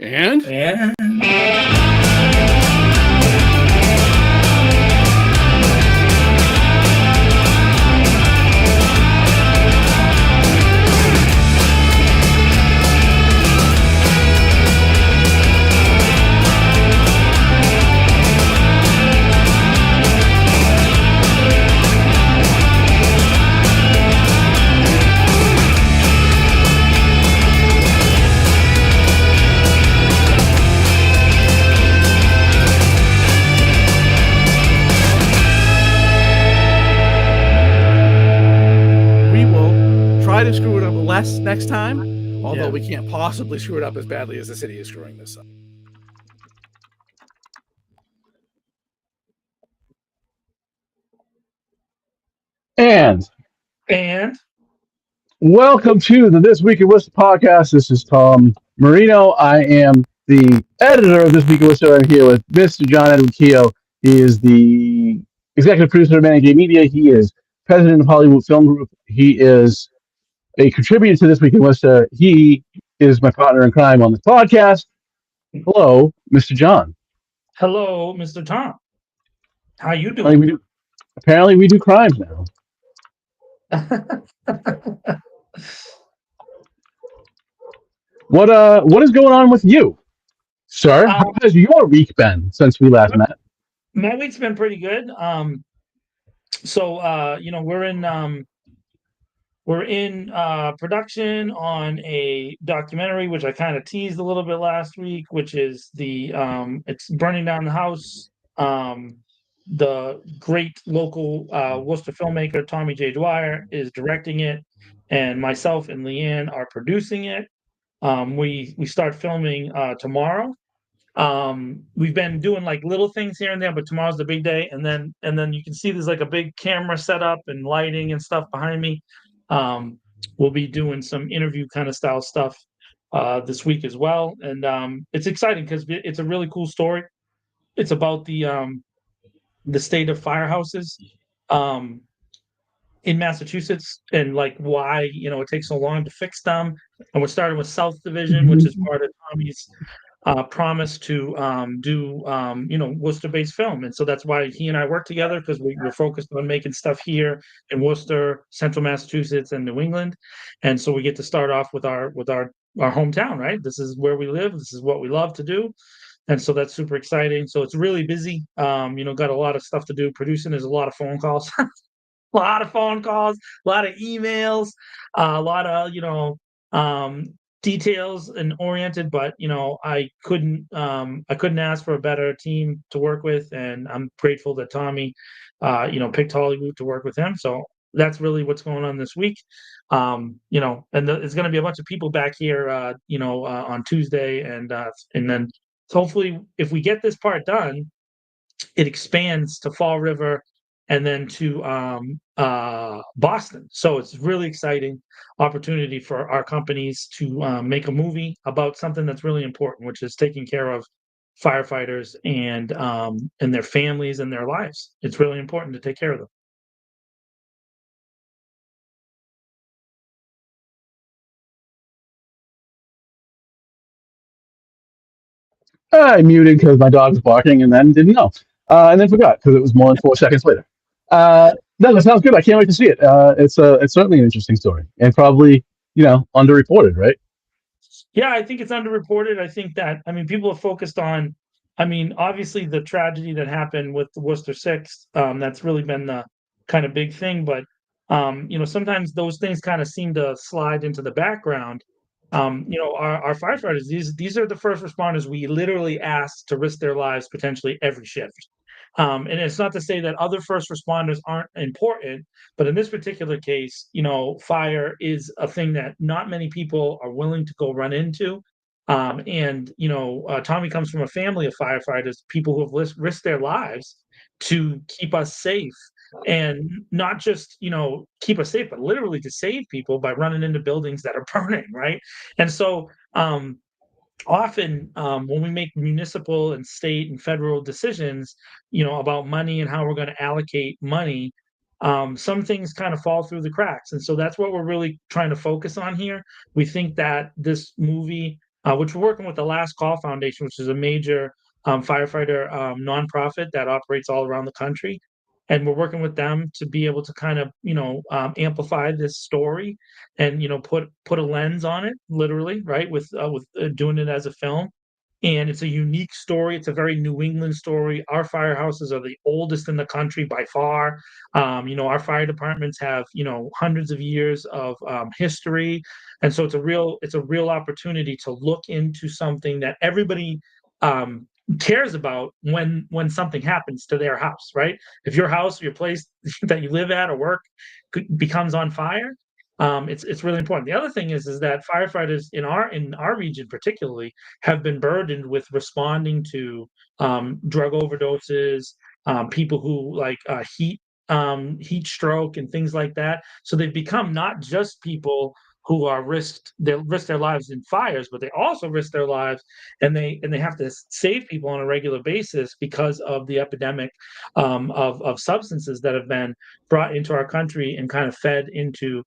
And we will try to screw it up less next time, although we can't possibly screw it up as badly as the city is screwing this up. And welcome to the This Week in Worcester podcast. This is Tom Marino. I am the editor of This Week in Worcester. I'm here with Mr. John Edward Keogh. He is the executive producer of Managing Media. He is president of Hollywood Film Group. He is a contributor to This Week in Worcester. He is my partner in crime on this podcast. Hello, Mr. John. Hello, Mr. Tom. How you doing? Apparently we do crimes now. What is going on with you, sir? How has your week been since we last met? My week's been pretty good. We're in production on a documentary which I kind of teased a little bit last week, which is it's Burning Down the House. The great local Worcester filmmaker Tommy J. Dwyer is directing it, and myself and Leanne are producing it. We start filming tomorrow. We've been doing like little things here and there, but tomorrow's the big day, and then you can see there's like a big camera setup and lighting and stuff behind me. We'll be doing some interview kind of style stuff this week as well, and it's exciting because it's a really cool story. It's about the state of firehouses in Massachusetts and like why it takes so long to fix them. And we're starting with South Division, which is part of Tommy's promise to do Worcester-based film, and so that's why he and I work together, because we're focused on making stuff here in Worcester, Central Massachusetts, and New England. And so we get to start off with our hometown, right? This is where we live. This is what we love to do. And so that's super exciting. So it's really busy. Got a lot of stuff to do. Producing is a lot of phone calls, a lot of emails, a lot of details and oriented. But I couldn't ask for a better team to work with, and I'm grateful that Tommy, picked Hollywood to work with him. So that's really what's going on this week. And there's going to be a bunch of people back here, on Tuesday, and then. So hopefully, if we get this part done, it expands to Fall River and then to Boston. So it's really exciting opportunity for our companies to make a movie about something that's really important, which is taking care of firefighters and their families and their lives. It's really important to take care of them. I muted because my dog was barking and then didn't know. And then forgot because it was more than 4 seconds later. No, that sounds good. I can't wait to see it. It's certainly an interesting story and probably, underreported, right? Yeah, I think it's underreported. I think that, people are focused on, obviously the tragedy that happened with the Worcester 6, that's really been the kind of big thing. But, sometimes those things kind of seem to slide into the background. Our firefighters, these are the first responders we literally ask to risk their lives potentially every shift. And it's not to say that other first responders aren't important, but in this particular case, fire is a thing that not many people are willing to go run into. Tommy comes from a family of firefighters, people who have risked their lives to keep us safe. And not just keep us safe, but literally to save people by running into buildings that are burning, right? And so often when we make municipal and state and federal decisions about money and how we're going to allocate money, some things kind of fall through the cracks. And so that's what we're really trying to focus on here. We think that this movie which we're working with the Last Call Foundation, which is a major firefighter nonprofit that operates all around the country. And we're working with them to be able to kind of, amplify this story and, put a lens on it, literally, right? With doing it as a film. And it's a unique story. It's a very New England story. Our firehouses are the oldest in the country by far. Our fire departments have, hundreds of years of history. And so it's a real opportunity to look into something that everybody um, cares about when something happens to their house, right? If your house, your place that you live at or work becomes on fire, it's really important. The other thing is that firefighters in our region particularly have been burdened with responding to drug overdoses, people who like heat stroke and things like that. So they've become not just people who are they risk their lives in fires, but they also risk their lives, and they have to save people on a regular basis because of the epidemic of substances that have been brought into our country and kind of fed into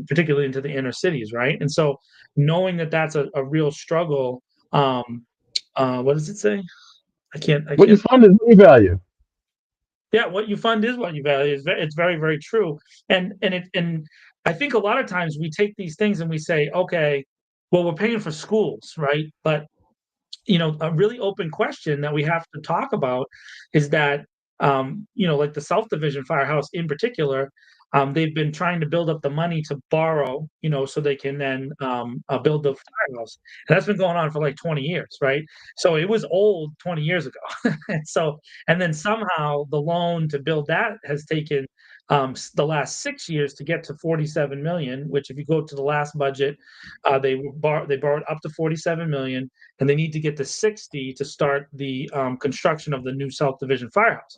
particularly into the inner cities, right? And so knowing that that's a real struggle. What does it say? I can't. What you find is money value. Yeah, what you fund is what you value. It's very, very true. And I think a lot of times we take these things and we say, okay, well, we're paying for schools, right? But a really open question that we have to talk about is that, like the South Division Firehouse in particular, they've been trying to build up the money to borrow, so they can then build the firehouse. And that's been going on for like 20 years, right? So it was old 20 years ago. And then somehow the loan to build that has taken the last 6 years to get to 47 million, which if you go to the last budget, they borrowed up to 47 million, and they need to get to 60 to start the construction of the new South Division Firehouse.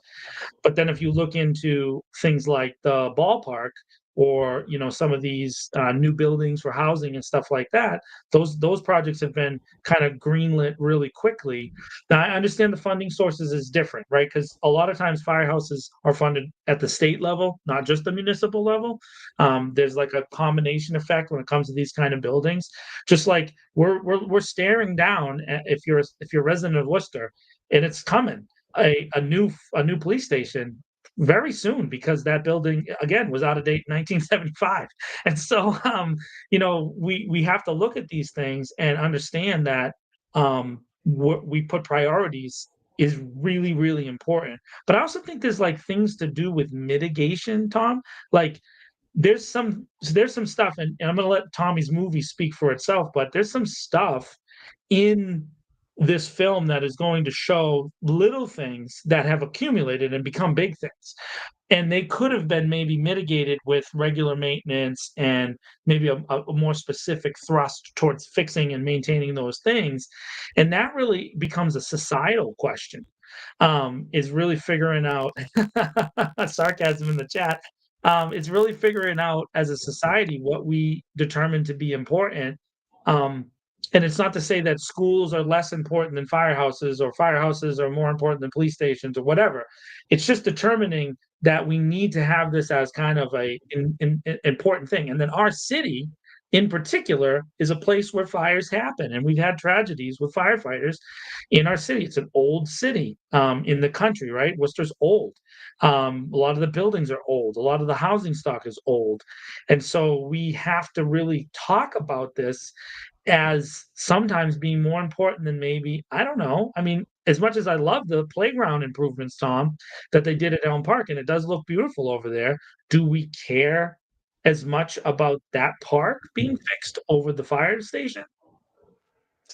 But then if you look into things like the ballpark or some of these new buildings for housing and stuff like that, those projects have been kind of greenlit really quickly. Now I understand the funding sources is different, right? Because a lot of times firehouses are funded at the state level, not just the municipal level. There's like a combination effect when it comes to these kind of buildings. Just like we're staring down if you're a resident of Worcester, and it's coming a new police station very soon, because that building again was out of date in 1975. And so we have to look at these things and understand that what we put priorities is really, really important. But I also think there's like things to do with mitigation, Tom. Like there's some stuff, and I'm going to let Tommy's movie speak for itself, but there's some stuff in this film that is going to show little things that have accumulated and become big things. And they could have been maybe mitigated with regular maintenance and maybe a more specific thrust towards fixing and maintaining those things. And that really becomes a societal question, is really figuring out sarcasm in the chat. It's really figuring out as a society what we determine to be important. And it's not to say that schools are less important than firehouses or firehouses are more important than police stations or whatever. It's just determining that we need to have this as kind of a important thing. And then our city in particular is a place where fires happen. And we've had tragedies with firefighters in our city. It's an old city in the country, right? Worcester's old. A lot of the buildings are old. A lot of the housing stock is old. And so we have to really talk about this as sometimes being more important than maybe, I don't know. I mean, as much as I love the playground improvements, Tom, that they did at Elm Park, and it does look beautiful over there, do we care as much about that park being fixed over the fire station?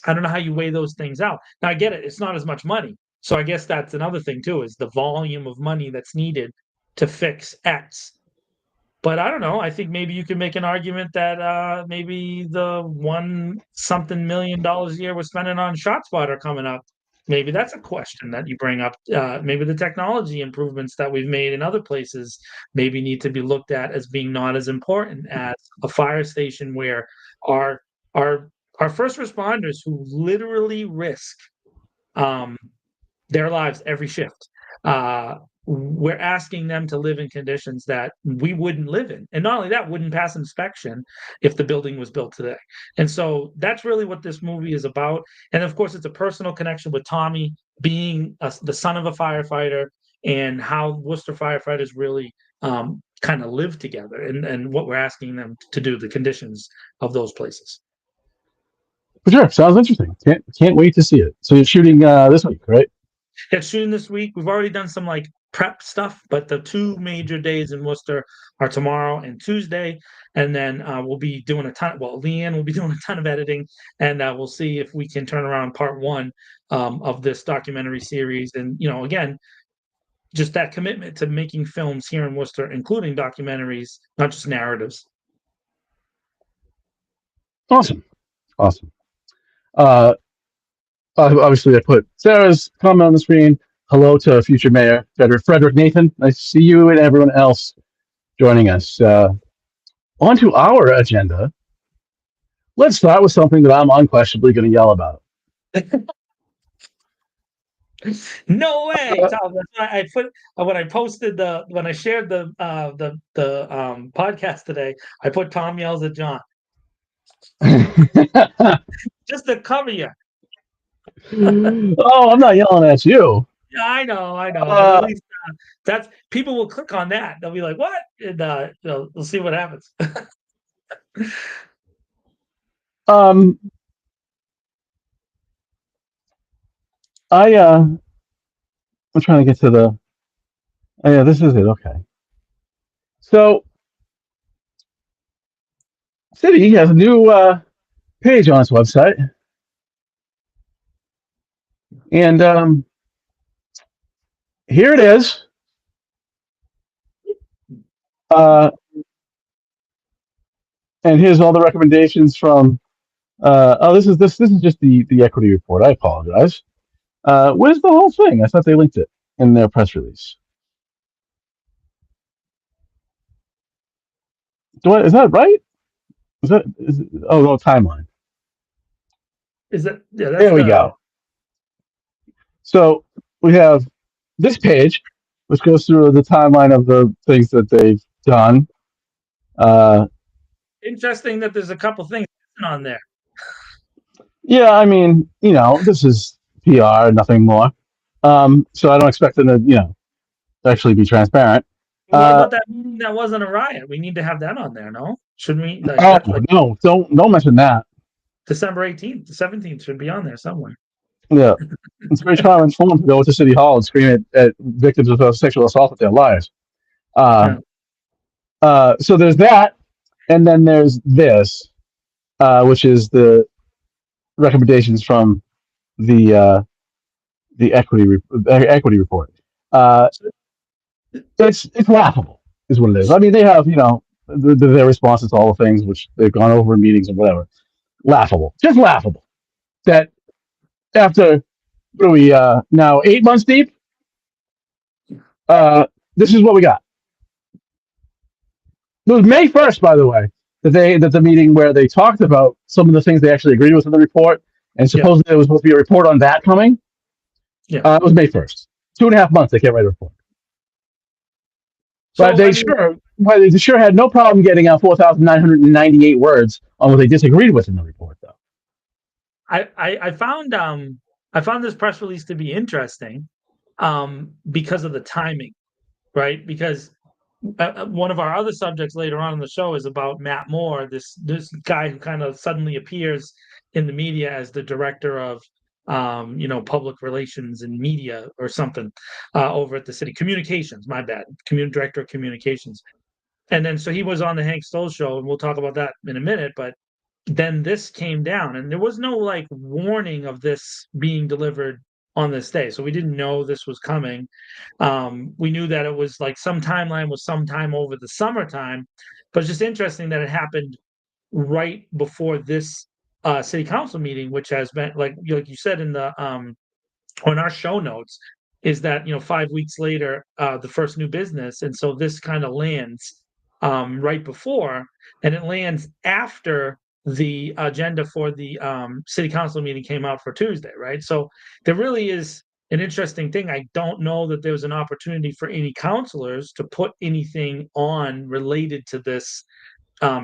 I don't know how you weigh those things out. Now I get it, it's not as much money. So I guess that's another thing too, is the volume of money that's needed to fix X. But I don't know. I think maybe you can make an argument that maybe the one something $1 million a year we're spending on ShotSpot are coming up. Maybe that's a question that you bring up. Maybe the technology improvements that we've made in other places maybe need to be looked at as being not as important as a fire station where our our our first responders who literally risk their lives every shift. we're asking them to live in conditions that we wouldn't live in. And not only that, wouldn't pass inspection if the building was built today. And so that's really what this movie is about. And of course, it's a personal connection with Tommy being the son of a firefighter, and how Worcester firefighters really kind of live together, and what we're asking them to do, the conditions of those places. For sure. Sounds interesting. Can't wait to see it. So you're shooting this week, right? It's shooting this week. We've already done some like prep stuff, but the two major days in Worcester are tomorrow and Tuesday. And then we'll be doing Leanne will be doing a ton of editing, and we'll see if we can turn around part one of this documentary series. And, again, just that commitment to making films here in Worcester, including documentaries, not just narratives. Awesome. Obviously, I put Sarah's comment on the screen. Hello to future mayor Frederick Nathan. Nice to see you and everyone else joining us. On to our agenda. Let's start with something that I'm unquestionably going to yell about. No way, Tom. That's why I put when I shared the podcast today. I put Tom yells at John just to cover you. Oh, I'm not yelling at you. Yeah, I know. But at least that's people will click on that. They'll be like, "What?" And they'll see what happens. I'm trying to get to the. Oh, yeah, this is it. Okay. So, City has a new page on its website, and here it is. And here's all the recommendations from. This is just the equity report. I apologize. Where's the whole thing? I thought they linked it in their press release. Is that right? No, timeline. Is that? Yeah, there we go. So we have this page, which goes through the timeline of the things that they've done. Interesting that there's a couple things on there. Yeah, I mean, this is PR, nothing more. So I don't expect them to, actually be transparent. What about that meeting that wasn't a riot? We need to have that on there, no? Shouldn't we? No, don't mention that. December 18th, the 17th should be on there somewhere. Yeah, it's very common for them to go to City Hall and scream at victims of sexual assault with their lives. So there's that, and then there's this, which is the recommendations from the equity report. It's laughable, is what it is. I mean, they have their responses to all the things which they've gone over in meetings and whatever. Laughable, just laughable. That after what are we now 8 months deep? This is what we got. It was May 1st, by the way, that the meeting where they talked about some of the things they actually agreed with in the report, and supposedly there was supposed to be a report on that coming. Yeah, it was May 1st. 2.5 months they can't write a report. But they sure had no problem getting out 4,998 words on what they disagreed with in the report, though. I found this press release to be interesting because of the timing, right? Because one of our other subjects later on in the show is about Matt Moore, this guy who kind of suddenly appears in the media as the director of public relations and media or something over at the city. Communications, my bad. Director of communications. And then so he was on the Hank Stolz show, and we'll talk about that in a minute, but then this came down, and there was no warning of this being delivered on this day. So we didn't know this was coming. We knew that it was some timeline was sometime over the summertime, but it's just interesting that it happened right before this city council meeting, which has been like you said in the on our show notes, is that 5 weeks later the first new business, and so this kind of lands right before, and it lands after the agenda for the city council meeting came out for Tuesday, right? So there really is an interesting thing. I don't know that there was an opportunity for any counselors to put anything on related to this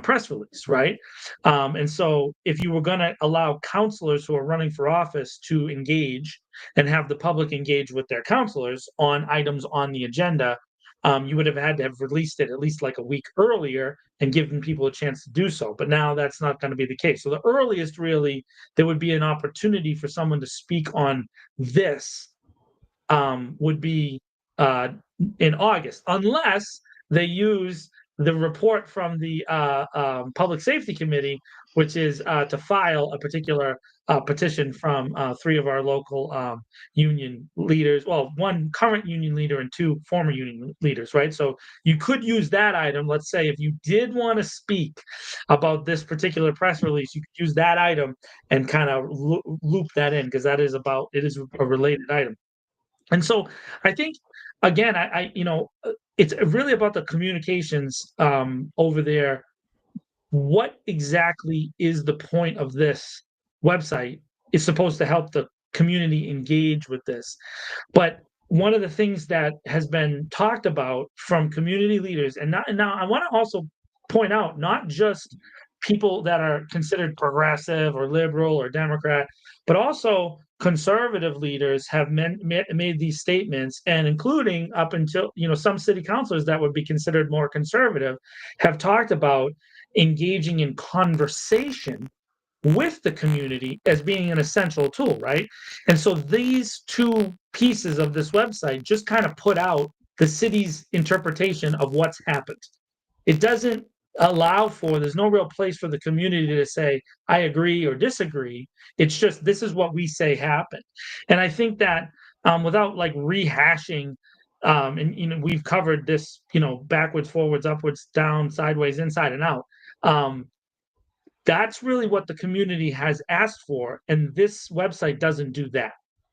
press release, right? And so if you were going to allow counselors who are running for office to engage and have the public engage with their counselors on items on the agenda, you would have had to have released it at least like a week earlier and given people a chance to do so. But now that's not going to be the case. So the earliest really there would be an opportunity for someone to speak on this would be in August, unless they use the report from the Public Safety Committee, which is to file a particular petition from 3 of our local union leaders. Well, 1 current union leader and 2 former union leaders, right? So you could use that item. Let's say if you did want to speak about this particular press release, you could use that item and kind of loop that in, because it is a related item. And so I think, again, it's really about the communications over there. What exactly is the point of this website? It's supposed to help the community engage with this. But one of the things that has been talked about from community leaders, and now I want to also point out, not just people that are considered progressive or liberal or Democrat, but also conservative leaders have made these statements, and including up until some city councilors that would be considered more conservative have talked about engaging in conversation with the community as being an essential tool, right? And so these 2 pieces of this website just kind of put out the city's interpretation of what's happened. It doesn't allow for, there's no real place for the community to say, I agree or disagree. It's just, this is what we say happened. And I think that without like rehashing, and we've covered this, backwards, forwards, upwards, down, sideways, inside and out. That's really what the community has asked for. And this website doesn't do that.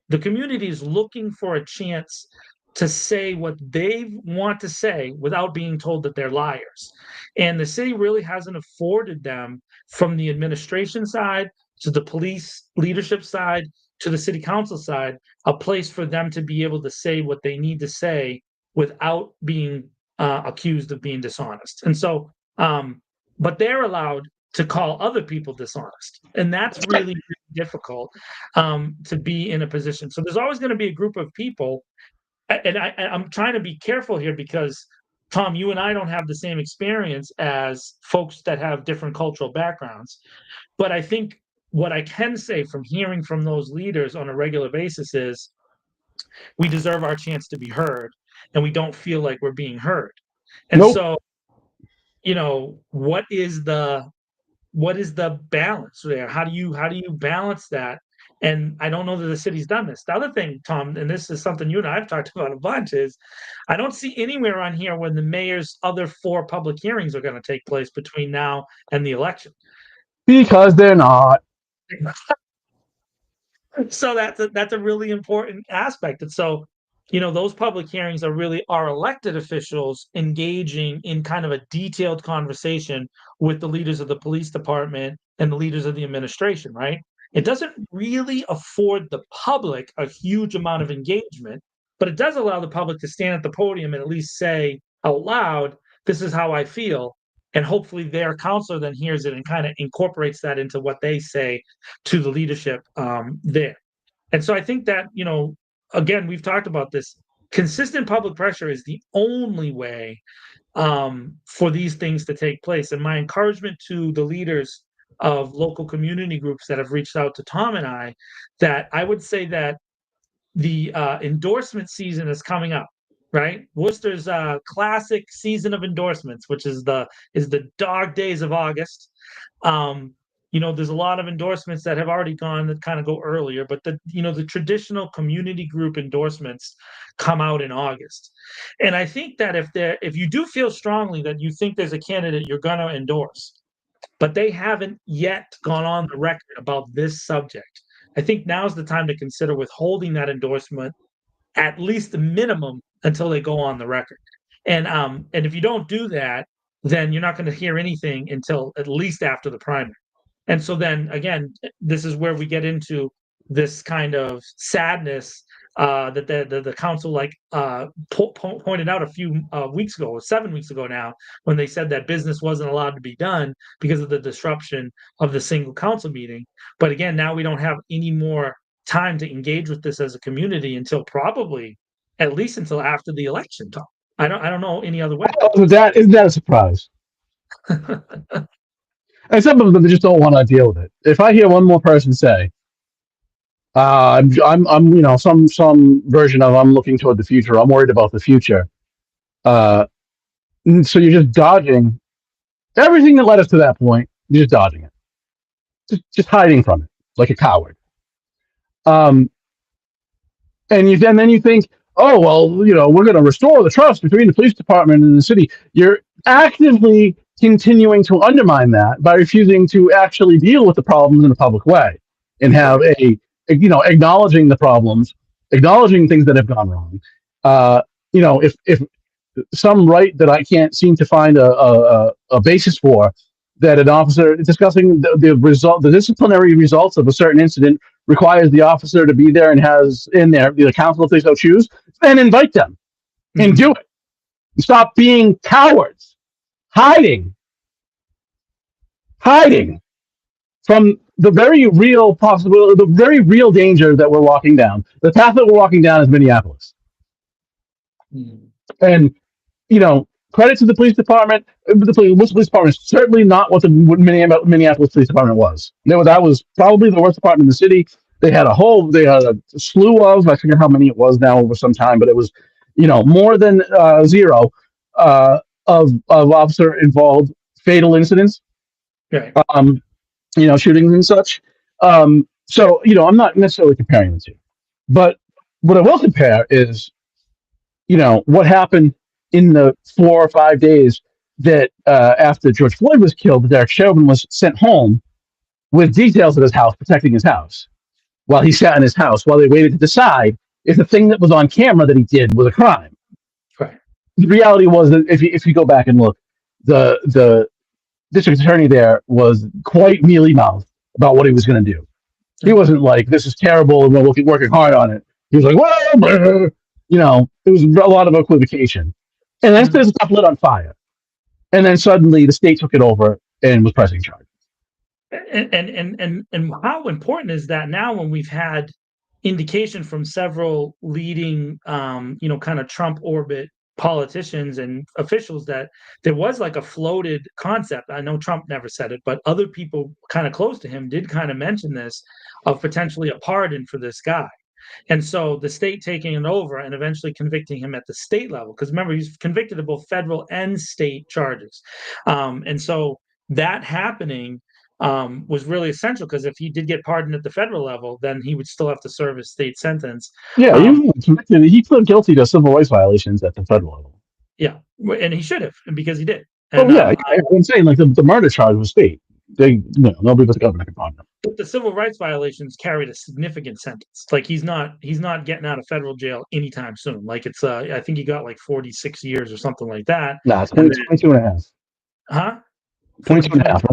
The community is looking for a chance to say what they want to say without being told that they're liars. And the city really hasn't afforded them, from the administration side to the police leadership side to the city council side, a place for them to be able to say what they need to say without being accused of being dishonest. And so, but they're allowed to call other people dishonest. And that's really, really difficult to be in a position. So there's always going to be a group of people, and I'm trying to be careful here because, Tom, you and I don't have the same experience as folks that have different cultural backgrounds. But I think what I can say from hearing from those leaders on a regular basis is we deserve our chance to be heard, and we don't feel like we're being heard. And so, what is the balance there? How do you balance that? And I don't know that the city's done this. The other thing, Tom, and this is something you and I have talked about a bunch, is I don't see anywhere on here when the mayor's other 4 public hearings are going to take place between now and the election. Because they're not. So that's a really important aspect. And so, those public hearings are elected officials engaging in kind of a detailed conversation with the leaders of the police department and the leaders of the administration, right? It doesn't really afford the public a huge amount of engagement, but it does allow the public to stand at the podium and at least say out loud, this is how I feel. And hopefully their counselor then hears it and kind of incorporates that into what they say to the leadership there. And so I think that, again, we've talked about this. Consistent public pressure is the only way for these things to take place. And my encouragement to the leaders of local community groups that have reached out to Tom and I, that I would say that the endorsement season is coming up, right? Worcester's classic season of endorsements, which is the dog days of August. There's a lot of endorsements that have already gone that kind of go earlier, but the traditional community group endorsements come out in August. And I think that if you do feel strongly that you think there's a candidate you're going to endorse, but they haven't yet gone on the record about this subject, I think now's the time to consider withholding that endorsement, at least the minimum, until they go on the record. And if you don't do that, then you're not going to hear anything until at least after the primary. And so then again, this is where we get into this kind of sadness that the council pointed out a few weeks ago, 7 weeks ago now, when they said that business wasn't allowed to be done because of the disruption of the single council meeting. But again, now we don't have any more time to engage with this as a community until probably at least until after the election. Tom, I don't know any other way. Oh, isn't that a surprise? And some of them just don't want to deal with it. If I hear one more person say, I'm some version of I'm looking toward the future, I'm worried about the future. So you're just dodging everything that led us to that point. You're just dodging it, just hiding from it like a coward. And then you think, oh well, we're going to restore the trust between the police department and the city. You're actively continuing to undermine that by refusing to actually deal with the problems in a public way and have acknowledging the problems, acknowledging things that have gone wrong. If some right that I can't seem to find a basis for, that an officer discussing the disciplinary results of a certain incident requires the officer to be there and has in there the council if they so choose, then invite them and do it. Stop being cowards, hiding from the very real possibility, the very real danger that we're walking down. The path that we're walking down is Minneapolis. And, credit to the police department. The police department is certainly not what the Minneapolis Police Department was. That was probably the worst department in the city. They had a slew of, I forget how many it was now over some time, but it was, more than zero of officer involved fatal incidents. Right. Shootings and such. So, I'm not necessarily comparing the two. But what I will compare is, what happened in the 4 or 5 days that after George Floyd was killed, Derek Chauvin was sent home with details of his house, protecting his house, while he sat in his house, while they waited to decide if the thing that was on camera that he did was a crime. Right. The reality was that if you go back and look, the district attorney there was quite mealy-mouthed about what he was going to do. He wasn't like, this is terrible and we're working hard on it. He was like, well, it was a lot of equivocation. And then there's stuff lit on fire. And then suddenly the state took it over and was pressing charges. And how important is that now when we've had indication from several leading, kind of Trump orbit politicians and officials that there was like a floated concept. I know Trump never said it, but other people kind of close to him did kind of mention this of potentially a pardon for this guy. And so the state taking it over and eventually convicting him at the state level, because remember, he's convicted of both federal and state charges. And so that happening was really essential, because if he did get pardoned at the federal level, then he would still have to serve his state sentence. Yeah, he pled guilty to civil rights violations at the federal level. Yeah, and he should have, because he did. And, I'm saying like the murder charge was state. Nobody but the governor can pardon him. But the civil rights violations carried a significant sentence. Like he's not getting out of federal jail anytime soon. Like it's I think he got like 46 years or something like that. Nah, it's 22 and a half. Huh? 22 and a half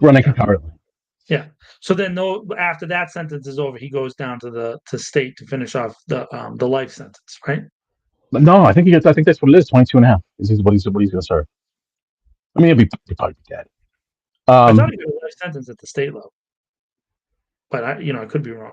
running concurrently. Yeah. So then after that sentence is over, he goes down to state to finish off the life sentence, right? But no, I think that's what it is. 22 and a half is what he's going to serve. I mean, he'll probably be dead. I thought he got a life sentence at the state level, but I could be wrong.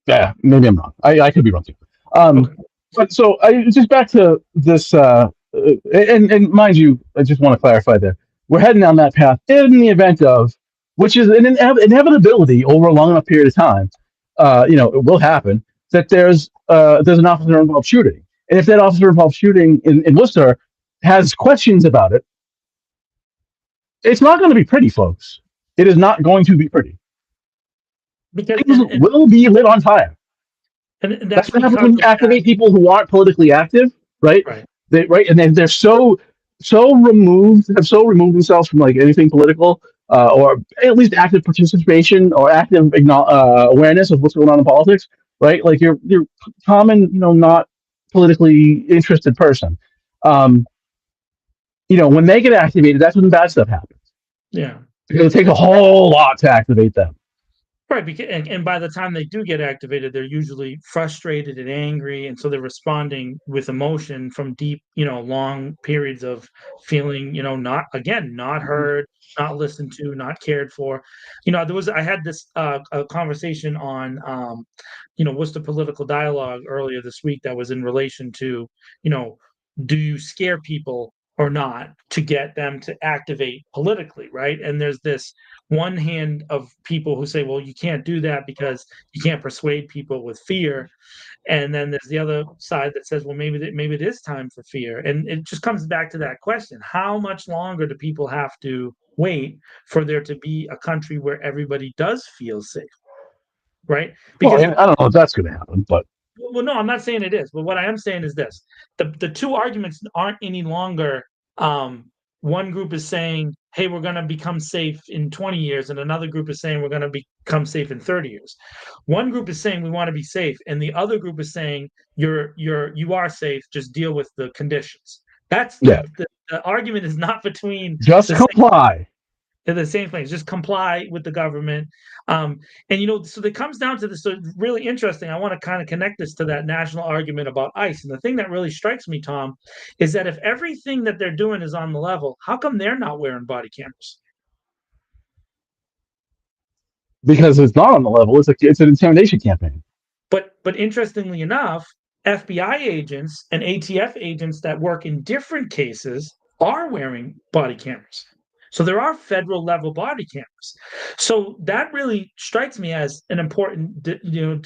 Yeah, maybe I'm wrong. I could be wrong too. Okay. But so just back to this, and mind you, I just want to clarify there. We're heading down that path in the event of, which is an inevitability over a long enough period of time. It will happen that there's an officer involved shooting, and if that officer involved shooting in Worcester has questions about it, it's not going to be pretty, folks. It is not going to be pretty. Because things will be lit on fire. And that's what happens when you activate people who aren't politically active, right? Right. And they're so removed themselves from like anything political, or at least active participation or active awareness of what's going on in politics, right? Like you're common, not politically interested person. When they get activated, that's when bad stuff happens. Yeah. Because it takes a whole lot to activate them. Right, and by the time they do get activated, they're usually frustrated and angry, and so they're responding with emotion from deep, long periods of feeling, not heard, not listened to, not cared for. I had this a conversation on, Worcester Political Dialogue earlier this week that was in relation to, do you scare people or not to get them to activate politically, right? And there's this one hand of people who say, well, you can't do that because you can't persuade people with fear. And then there's the other side that says, well, maybe it is time for fear. And it just comes back to that question. How much longer do people have to wait for there to be a country where everybody does feel safe? Right? Because I don't know if that's going to happen, but well, no, I'm not saying it is, but what I am saying is this: the two arguments aren't any longer. One group is saying, "Hey, we're going to become safe in 20 years," and another group is saying, "We're going to become safe in 30 years." One group is saying we want to be safe, and the other group is saying you are safe. Just deal with the conditions. That's the argument is not between just comply. They're the same things. Just comply with the government. And so it comes down to this. So really interesting. I want to kind of connect this to that national argument about ICE. And the thing that really strikes me, Tom, is that if everything that they're doing is on the level, how come they're not wearing body cameras? Because it's not on the level. It's an intimidation campaign. But interestingly enough, FBI agents and ATF agents that work in different cases are wearing body cameras. So there are federal level body cameras. So that really strikes me as an important,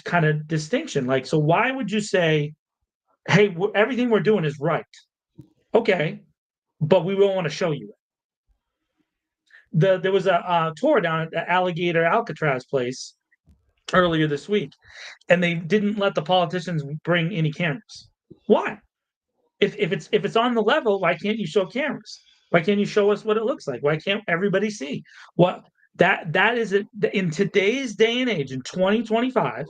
kind of distinction. Like, so why would you say, hey, everything we're doing is right? Okay, but we won't want to show you it. There was a tour down at the Alligator Alcatraz place earlier this week, and they didn't let the politicians bring any cameras. Why? If it's on the level, why can't you show cameras? Why can't you show us what it looks like? Why can't everybody see? What that is it in today's day and age in 2025,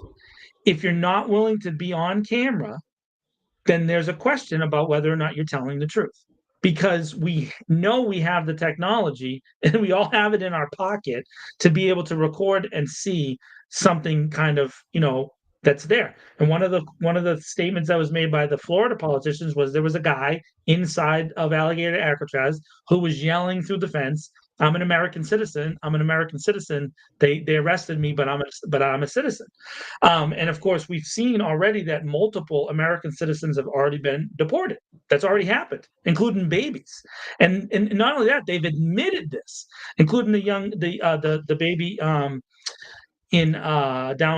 if you're not willing to be on camera, then there's a question about whether or not you're telling the truth. Because we know we have the technology and we all have it in our pocket to be able to record and see something kind of, that's there. And one of the statements that was made by the Florida politicians was there was a guy inside of Alligator Alcatraz who was yelling through the fence, "I'm an American citizen. I'm an American citizen. They arrested me, but I'm a citizen." And of course, we've seen already that multiple American citizens have already been deported. That's already happened, including babies. And not only that, they've admitted this, including the baby down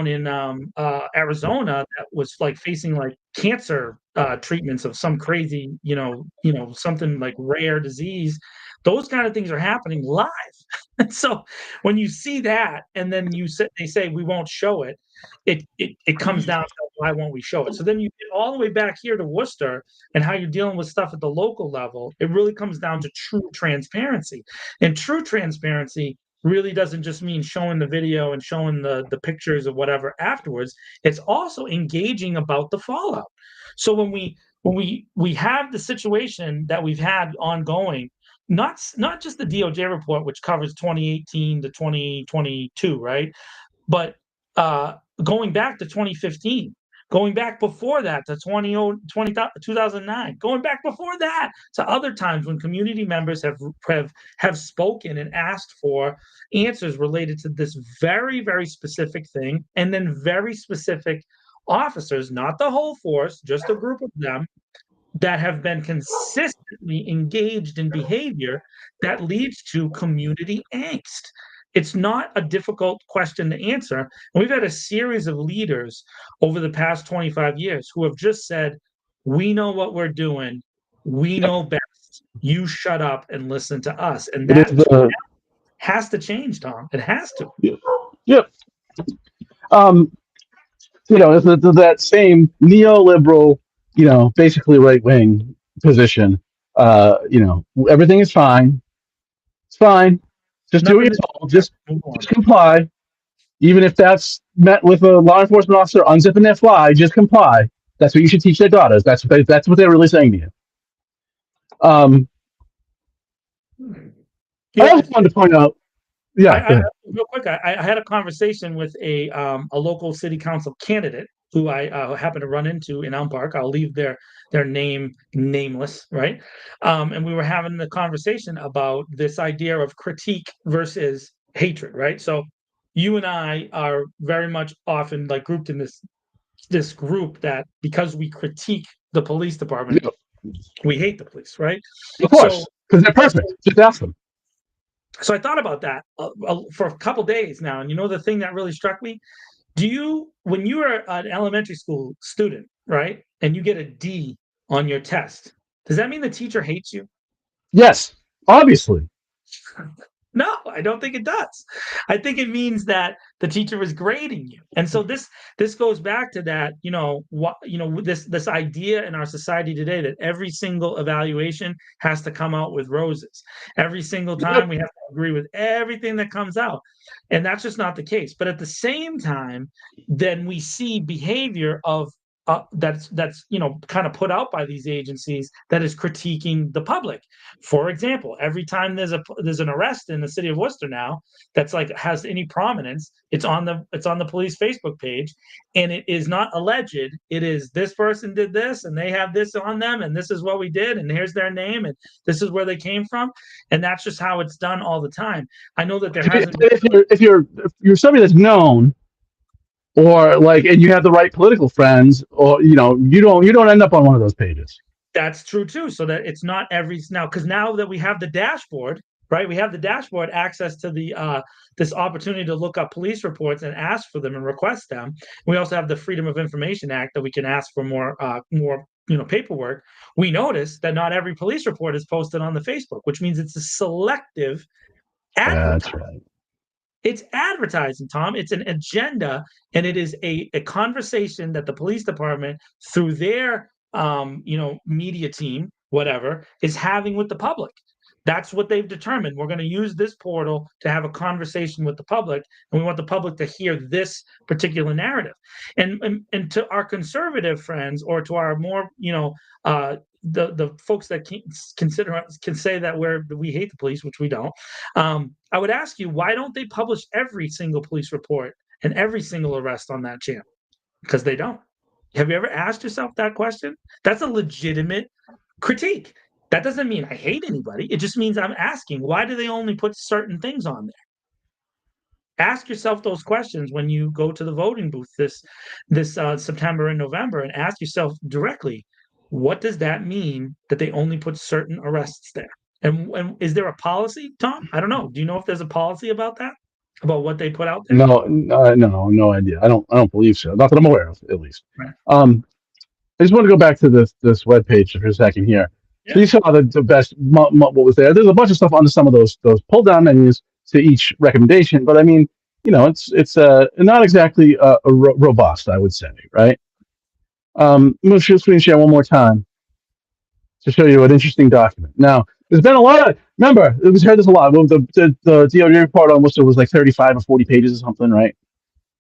in Arizona that was like facing like cancer treatments of some crazy, something like rare disease. Those kind of things are happening live. And so when you see that, and then they say we won't show it, it comes down to why won't we show it? So then you get all the way back here to Worcester and how you're dealing with stuff at the local level. It really comes down to true transparency, and true transparency really doesn't just mean showing the video and showing the pictures of whatever afterwards. It's also engaging about the fallout. So when we have the situation that we've had ongoing, not just the DOJ report, which covers 2018 to 2022, right? But going back to 2015, going back before that to 2009, going back before that to other times when community members have spoken and asked for answers related to this very, very specific thing, and then very specific officers, not the whole force, just a group of them, that have been consistently engaged in behavior that leads to community angst. It's not a difficult question to answer. And we've had a series of leaders over the past 25 years who have just said, we know what we're doing. We know best. You shut up and listen to us. And that has to change, Tom. It has to. Yep. That same neoliberal, basically right-wing position, everything is fine. It's fine. Just do it all. Just comply. Even if that's met with a law enforcement officer unzipping their fly, just comply. That's what you should teach their daughters. That's what they're really saying to you. I also wanted to point out, Yeah, go ahead. Real quick, I had a conversation with a local city council candidate who I happened to run into in Elm Park. I'll leave their name nameless, right? And we were having the conversation about this idea of critique versus hatred, right? So you and I are very much often like grouped in this group that because we critique the police department, Yeah, we hate the police, right? of So course, because they're perfect. Just ask them. so I thought about that for a couple days now, and the thing that really struck me: when you are an elementary school student, right, and you get a D on your test, does that mean the teacher hates you? Yes, obviously. No, I don't think it does. I think it means that the teacher is grading you. And so this goes back to that, this idea in our society today that every single evaluation has to come out with roses. Every single Yep. time we have to agree with everything that comes out. And that's just not the case. But at the same time, then we see behavior of that's kind of put out by these agencies that is critiquing the public. For example, every time there's an arrest in the city of Worcester now that's like has any prominence, it's on the police Facebook page, and it is not alleged. It is this person did this, and they have this on them, and this is what we did, and here's their name, and this is where they came from, and that's just how it's done all the time. I know that there hasn't. If you're somebody that's known, or like, and you have the right political friends, or you don't end up on one of those pages. That's true too. So that it's not every now, because now that we have the dashboard, right? We have the dashboard access to the this opportunity to look up police reports and ask for them and request them. We also have the Freedom of Information Act that we can ask for more paperwork. We notice that not every police report is posted on the Facebook, which means it's a selective That's advertising. right. It's advertising, Tom. It's an agenda, and it is a conversation that the police department, through their media team, whatever, is having with the public. That's what they've determined. We're going to use this portal to have a conversation with the public, and we want the public to hear this particular narrative. And to our conservative friends, or to our more the folks that can say that we hate the police, which we don't. I would ask you, why don't they publish every single police report and every single arrest on that channel? Because they don't. Have you ever asked yourself that question? That's a legitimate critique. That doesn't mean I hate anybody. It just means I'm asking, why do they only put certain things on there? Ask yourself those questions when you go to the voting booth this September and November, and ask yourself directly, what does that mean that they only put certain arrests there? And is there a policy, Tom? I don't know. Do you know if there's a policy about that? About what they put out there? No, no idea. I don't believe so. Not that I'm aware of, at least. Right. I just want to go back to this web page for a second here. So Yeah. you saw the best what was there. There's a bunch of stuff under some of those pull down menus to each recommendation, but I mean, it's not exactly robust, I would say, right? I'm going to screen share one more time to show you an interesting document. Now, there's been a lot of, remember, we've heard this a lot. Well, the DOD report on Worcester was like 35 or 40 pages or something, right?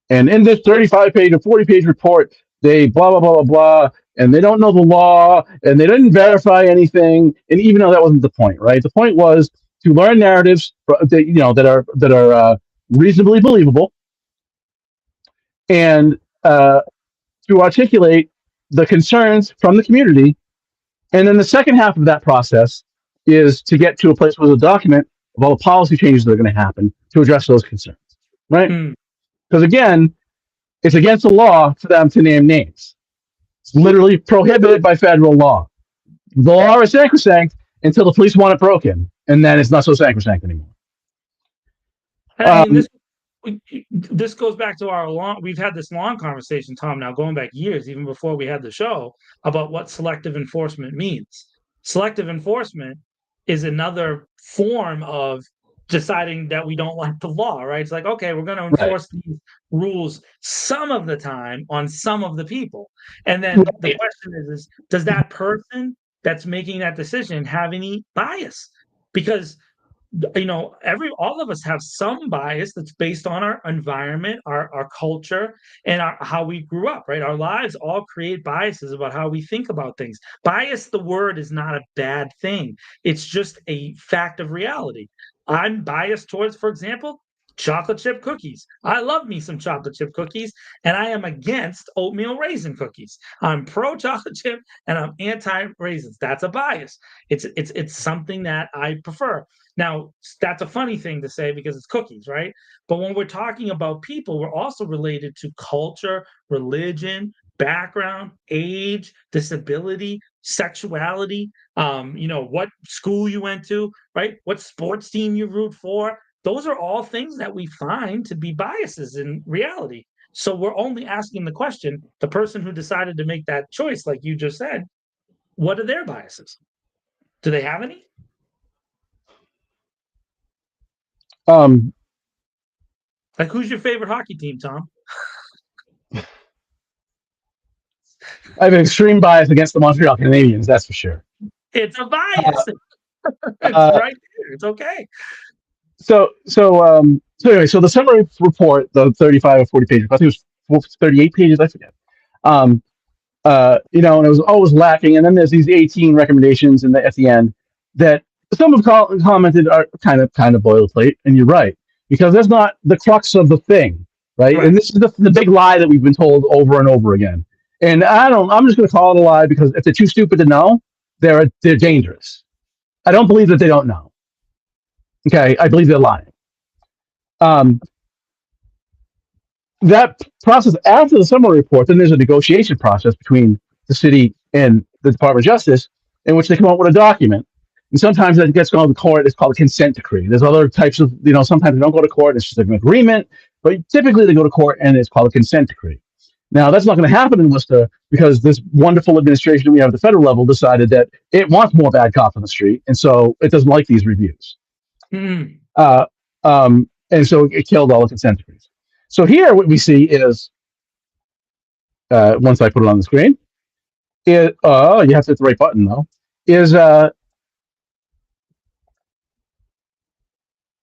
And in this 35-page or 40-page report, they blah, blah, blah, blah, blah, and they don't know the law, and they didn't verify anything. And even though that wasn't the point, right? The point was to learn narratives that are reasonably believable, and to articulate the concerns from the community. And then the second half of that process is to get to a place with a document of all the policy changes that are going to happen to address those concerns, right? Because again, it's against the law for them to name names. It's literally prohibited by federal law. The law is sacrosanct until the police want it broken, and then it's not so sacrosanct anymore. I mean, this goes back to we've had this long conversation, Tom, now going back years, even before we had the show, about what selective enforcement means. Selective enforcement is another form of deciding that we don't like the law, right? It's like, okay, we're going to enforce these rules some of the time on some of the people. And then the question is, does that person that's making that decision have any bias? Because all of us have some bias that's based on our environment, our culture, and how we grew up, right? Our lives all create biases about how we think about things. Bias, the word, is not a bad thing. It's just a fact of reality. I'm biased towards, for example, chocolate chip cookies. I love me some chocolate chip cookies, and I am against oatmeal raisin cookies. I'm pro chocolate chip and I'm anti raisins. That's a bias. It's something that I prefer. Now, that's a funny thing to say because it's cookies, right? But when we're talking about people, we're also related to culture, religion, background, age, disability, sexuality, what school you went to, right? What sports team you root for. Those are all things that we find to be biases in reality. So we're only asking the question, the person who decided to make that choice, like you just said, what are their biases? Do they have any? Like, who's your favorite hockey team, Tom? I have an extreme bias against the Montreal Canadiens, that's for sure. It's a bias. It's right there. It's okay. So anyway, so the summary report, the 35 or 40 pages, I think it was 38 pages, I forget. And it was always lacking. And then there's these 18 recommendations at the end that some have commented are kind of boilerplate. And you're right, because that's not the crux of the thing, right? And this is the big lie that we've been told over and over again. And I'm just going to call it a lie because if they're too stupid to know, they're dangerous. I don't believe that they don't know. Okay, I believe they're lying. That process after the summary report, then there's a negotiation process between the city and the Department of Justice in which they come up with a document. And sometimes that gets gone to court. It's called a consent decree. There's other types of, sometimes they don't go to court. It's just an agreement. But typically they go to court and it's called a consent decree. Now, that's not going to happen in Worcester because this wonderful administration we have at the federal level decided that it wants more bad cops on the street. And so it doesn't like these reviews. Mm. And so it killed all the consent decrees. So here what we see is, once I put it on the screen, you have to hit the right button though,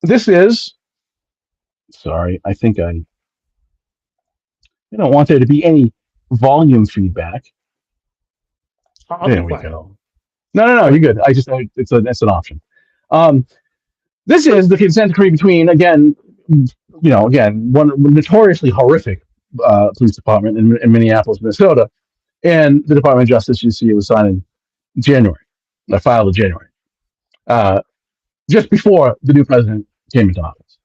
this is, sorry, I think I don't want there to be any volume feedback. There we go. No, you're good. It's an option. This is the consent decree between, again, one notoriously horrific police department in Minneapolis, Minnesota, and the Department of Justice. You see, it was signed in January. I filed in January, just before the new president came into office.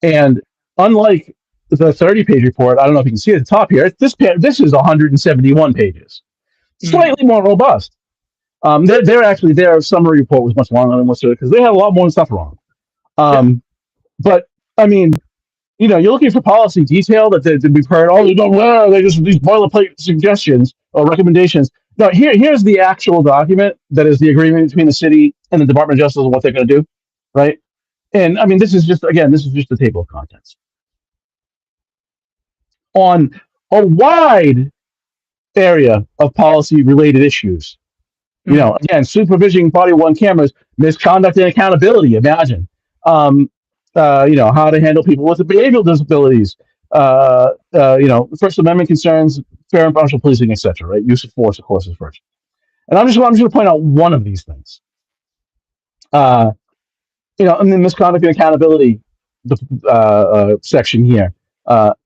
And unlike the 30-page report, I don't know if you can see at the top here. This is 171 pages, slightly more robust. Their summary report was much longer than Worcester because they had a lot more stuff wrong. But I mean, you're looking for policy detail that we've heard. Oh, they're just these boilerplate suggestions or recommendations. No, here's the actual document that is the agreement between the city and the Department of Justice on what they're going to do, right? And I mean, this is just the table of contents on a wide area of policy-related issues. Again, supervision, body one cameras, misconduct and accountability. Imagine, how to handle people with behavioral disabilities. First Amendment concerns, fair and impartial policing, etc. Right, use of force, of course, is first. And I'm just going to point out one of these things. And the misconduct and accountability section here,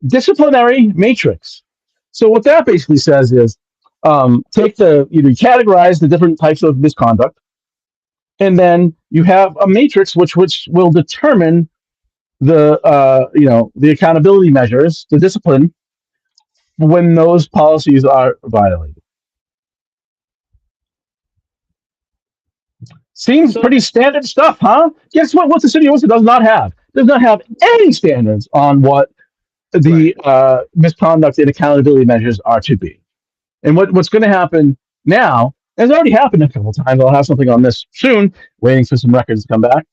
disciplinary matrix. So what that basically says is, categorize the different types of misconduct, and then you have a matrix which will determine the accountability measures, the discipline when those policies are violated. Seems pretty standard stuff, huh? Guess what? What the city of Worcester does not have any standards on what the misconduct and accountability measures are to be. And what's going to happen now, it's already happened a couple of times. I'll have something on this soon, waiting for some records to come back.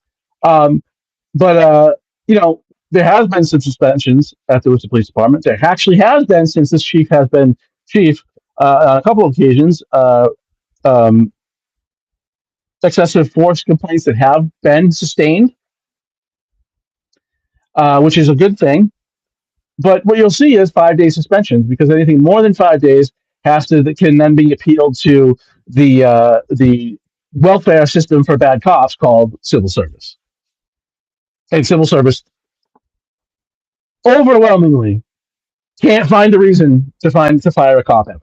There has been some suspensions at the Worcester Police Department. There actually has been, since this chief has been chief, on a couple of occasions, excessive force complaints that have been sustained, which is a good thing. But what you'll see is 5-day suspensions, because anything more than 5 days can then be appealed to the welfare system for bad cops called civil service. and civil service overwhelmingly can't find a reason to fire a cop ever.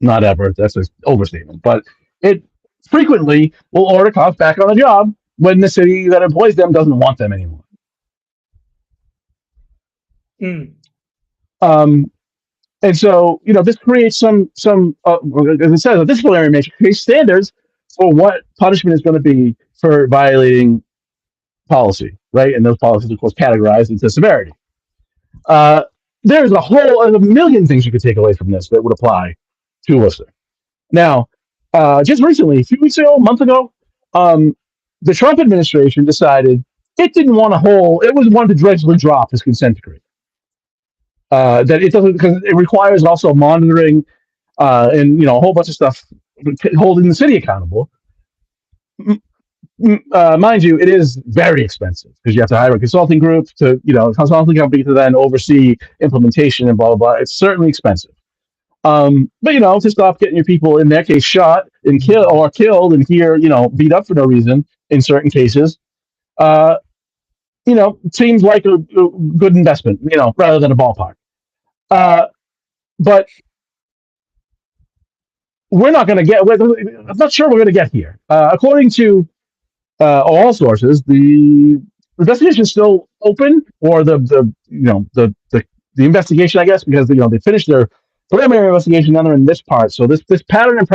Not ever. That's an overstatement. But it frequently will order cops back on the job when the city that employs them doesn't want them anymore. And so, this creates some as it says, a disciplinary matrix creates standards for what punishment is going to be for violating policy, right? And those policies, of course, categorized into severity. There's a million things you could take away from this that would apply to Worcester. Now, just recently, a few weeks ago, a month ago, the Trump administration decided it didn't want it wanted to dreadfully drop this consent decree. That it doesn't, because it requires also monitoring and a whole bunch of stuff holding the city accountable. Mind you, it is very expensive because you have to hire a consulting group to, consulting company to then oversee implementation and blah blah blah. It's certainly expensive. But to stop getting your people, in their case, shot and killed and here, beat up for no reason in certain cases, seems like a good investment, rather than a ballpark. But we're not going to get. I'm not sure we're going to get here. According to all sources, the investigation is still open, or the investigation, I guess, because they finished their preliminary investigation. Now they're in this part. So this pattern and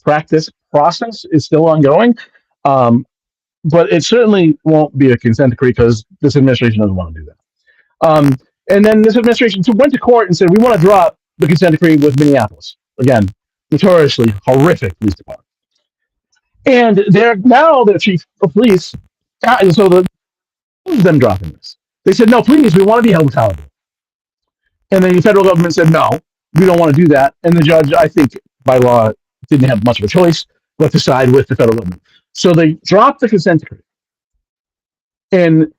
practice process is still ongoing. But it certainly won't be a consent decree because this administration doesn't want to do that. And then this administration went to court and said, we want to drop the consent decree with Minneapolis. Again, notoriously horrific police department. And they're now the chief of police. And so them dropping this. They said, no, please, we want to be held accountable. And then the federal government said, no, we don't want to do that. And the judge, I think, by law, didn't have much of a choice but to side with the federal government. So they dropped the consent decree. And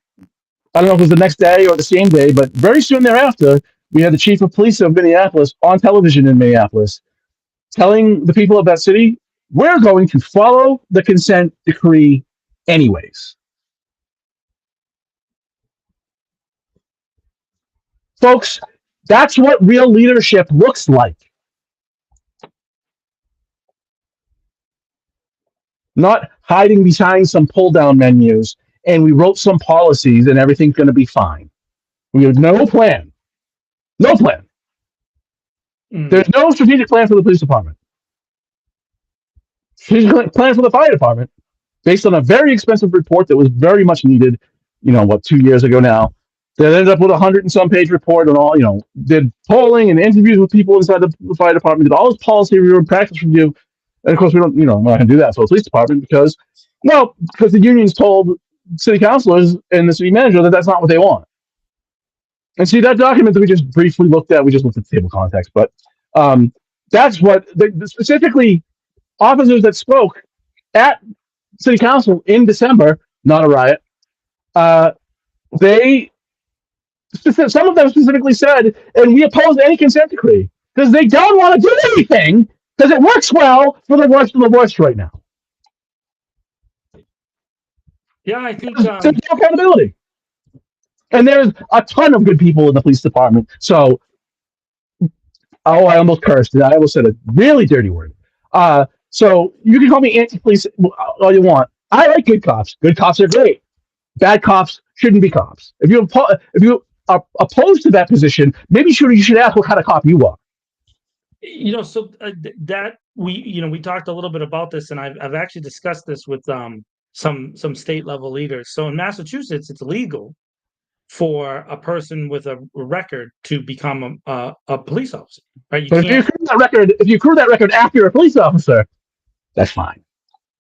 I don't know if it was the next day or the same day, but very soon thereafter, we had the chief of police of Minneapolis on television in Minneapolis telling the people of that city, we're going to follow the consent decree anyways. Folks, that's what real leadership looks like. Not hiding behind some pull-down menus and we wrote some policies and everything's going to be fine. We have no plan. No plan. There's no strategic plan for the police department. Strategic plan for the fire department, based on a very expensive report that was very much needed, 2 years ago now. They ended up with 100 and some page report and all, did polling and interviews with people inside the fire department, did all this policy review and practice review. And of course, we're not going to do that for the police department because the unions told city councilors and the city manager that that's not what they want. And see, that document that we just briefly looked at, we just looked at the table context, but that's what specifically officers that spoke at city council in December, not a riot, some of them specifically said, and we oppose any consent decree because they don't want to do anything because it works well for the worst of the worst right now. Yeah, I think there's no accountability. And there's a ton of good people in the police department. So, I almost cursed. I almost said a really dirty word. So you can call me anti-police all you want. I like good cops. Good cops are great. Bad cops shouldn't be cops. If you are opposed to that position, maybe you should ask what kind of cop you are. So that we talked a little bit about this, and I've actually discussed this with some state level leaders. So in Massachusetts, it's illegal for a person with a record to become a police officer, right? But if you accrue that record after you're a police officer, that's fine.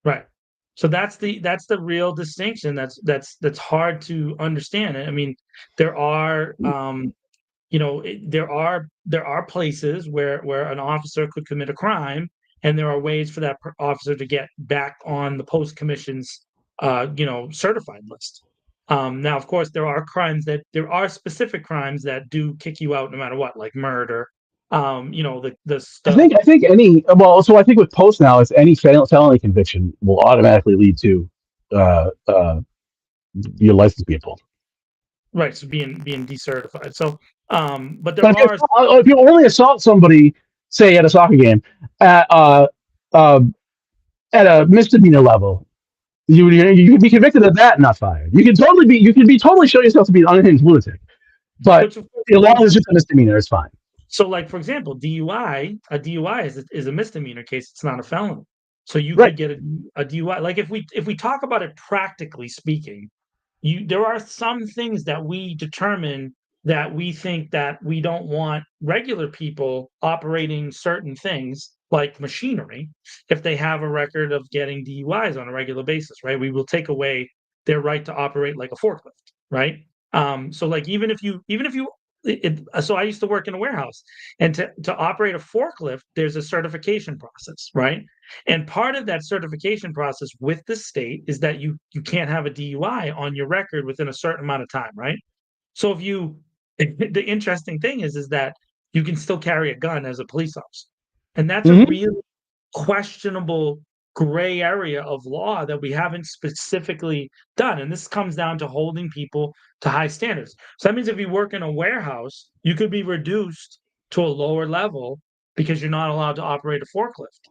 Right. So that's the real distinction. That's hard to understand. I mean, there are there are places where an officer could commit a crime, and there are ways for that officer to get back on the post commission's certified list. Now, of course, there are specific crimes that do kick you out no matter what, like murder. The stuff. I think I think with post now, it's any felony conviction will automatically lead to your license being pulled. Right, so being decertified. So, but there But if you only assault somebody, say at a soccer game, at uh, at a misdemeanor level, you can be convicted of that and not fired. You can totally show yourself to be an unhinged lunatic, but which, as long as it's just a misdemeanor, it's fine. so, like for example, a DUI is a misdemeanor case. It's not a felony. So you Right. could get a DUI. Like if we talk about it practically speaking, there are some things that we determine that we think that we don't want regular people operating certain things like machinery if they have a record of getting DUIs on a regular basis, right? We will take away their right to operate like a forklift, right? So like even if you so I used to work in a warehouse, and to operate a forklift, there's a certification process, right? And part of that certification process with the state is that you can't have a DUI on your record within a certain amount of time, right? So if you the interesting thing is that you can still carry a gun as a police officer. And that's a really questionable gray area of law that we haven't specifically done. And this comes down to holding people to high standards. So that means if you work in a warehouse, you could be reduced to a lower level because you're not allowed to operate a forklift.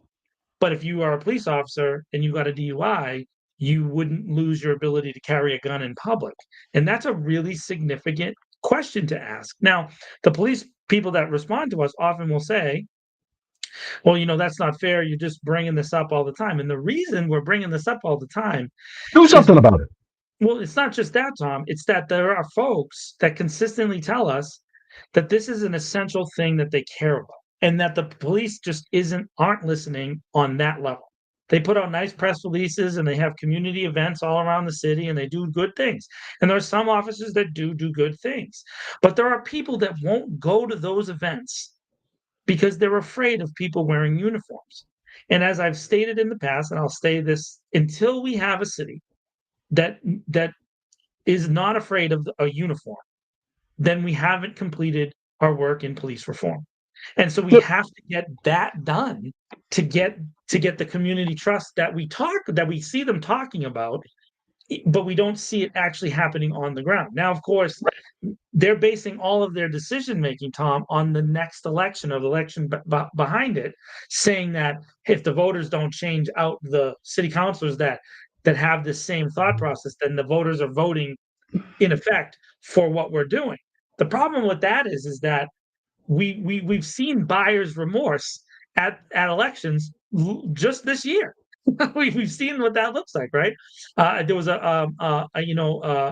But if you are a police officer and you got a DUI, you wouldn't lose your ability to carry a gun in public. And that's a really significant question to ask. Now, the police people that respond to us often will say, well, that's not fair. You're just bringing this up all the time. And the reason we're bringing this up all the time Do is, something about it. well, it's not just that, Tom. It's that there are folks that consistently tell us that this is an essential thing that they care about, and that the police just aren't listening on that level. They put out nice press releases and they have community events all around the city and they do good things. And there are some officers that do good things. But there are people that won't go to those events because they're afraid of people wearing uniforms. And as I've stated in the past, and I'll say this, until we have a city that is not afraid of a uniform, then we haven't completed our work in police reform. And so we have to get that done to get the community trust that we see them talking about, but we don't see it actually happening on the ground. Now, of course, they're basing all of their decision making, Tom, on the next election or the election behind it, saying that if the voters don't change out the city councilors that have this same thought process, then the voters are voting in effect for what we're doing. The problem with that is that we've seen buyer's remorse at elections just this year. We've seen what that looks like, right? There was a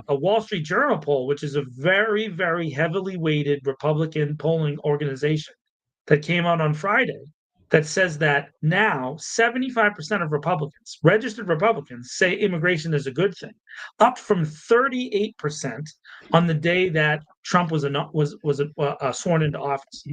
Wall Street Journal poll, which is a very, very heavily weighted Republican polling organization, that came out on Friday, that says that now 75% of Republicans, registered Republicans, say immigration is a good thing, up from 38% on the day that Trump was sworn into office.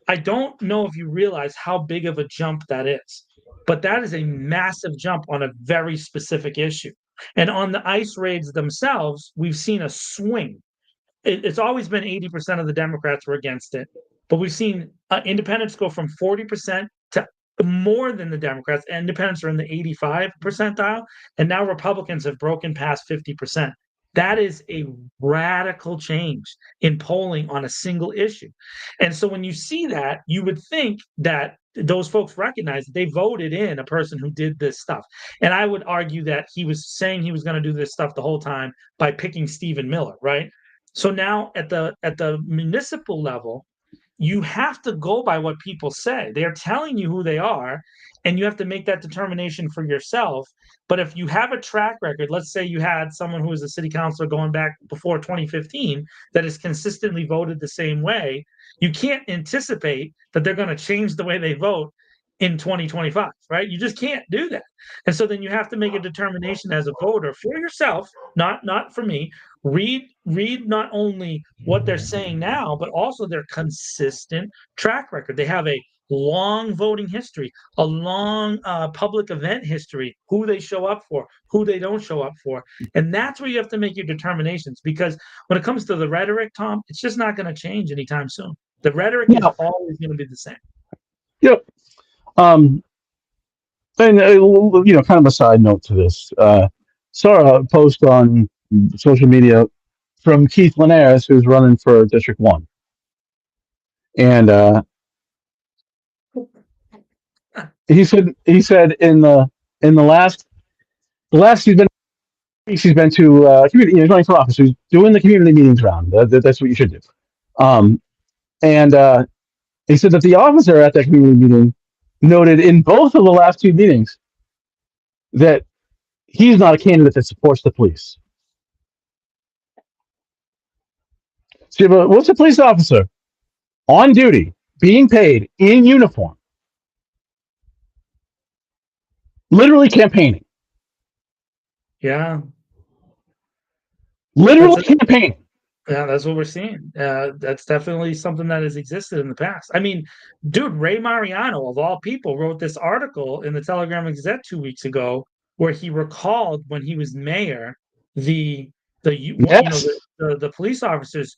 I don't know if you realize how big of a jump that is, but that is a massive jump on a very specific issue. And on the ICE raids themselves, we've seen a swing. It's always been 80% of the Democrats were against it, but we've seen independents go from 40% to more than the Democrats. Independents are in the 85 percentile, and now Republicans have broken past 50%. That is a radical change in polling on a single issue. And so when you see that, you would think that those folks recognize that they voted in a person who did this stuff. And I would argue that he was saying he was going to do this stuff the whole time by picking Stephen Miller, right? So now at the municipal level, you have to go by what people say. They're telling you who they are, and you have to make that determination for yourself. But if you have a track record, let's say you had someone who was a city councilor going back before 2015 that has consistently voted the same way, you can't anticipate that they're going to change the way they vote in 2025, right? You just can't do that. And so then you have to make a determination as a voter for yourself, not for me. Read not only what they're saying now, but also their consistent track record. They have a long voting history, a long public event history, who they show up for, who they don't show up for. And that's where you have to make your determinations, because when it comes to the rhetoric, Tom, it's just not going to change anytime soon. The rhetoric is always going to be the same. Yep. And kind of a side note to this. Saw a post on social media from Keith Linares, who's running for District 1. And he said in the last she's been to community, running for office, she's doing the community meetings round. That's what you should do. And he said that the officer at that community meeting noted in both of the last 2 meetings that he's not a candidate that supports the police. So, but what's a police officer on duty, being paid in uniform, literally campaigning? Yeah. Literally campaigning. Yeah, that's what we're seeing. That's definitely something that has existed in the past. I mean, dude, Ray Mariano, of all people, wrote this article in the Telegram Gazette 2 weeks ago where he recalled when he was mayor, the police officers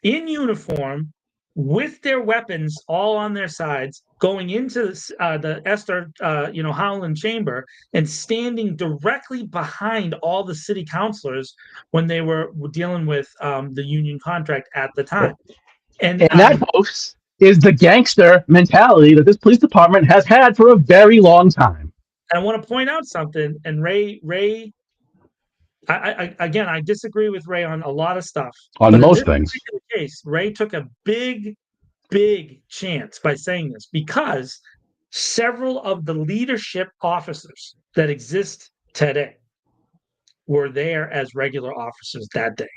in uniform with their weapons all on their sides going into the Esther Howland chamber and standing directly behind all the city councilors when they were dealing with the union contract at the time. And that, folks, is the gangster mentality that this police department has had for a very long time. I want to point out something, and Ray, I disagree with Ray on a lot of stuff. On most things. In this case, Ray took a big chance by saying this because several of the leadership officers that exist today were there as regular officers that day.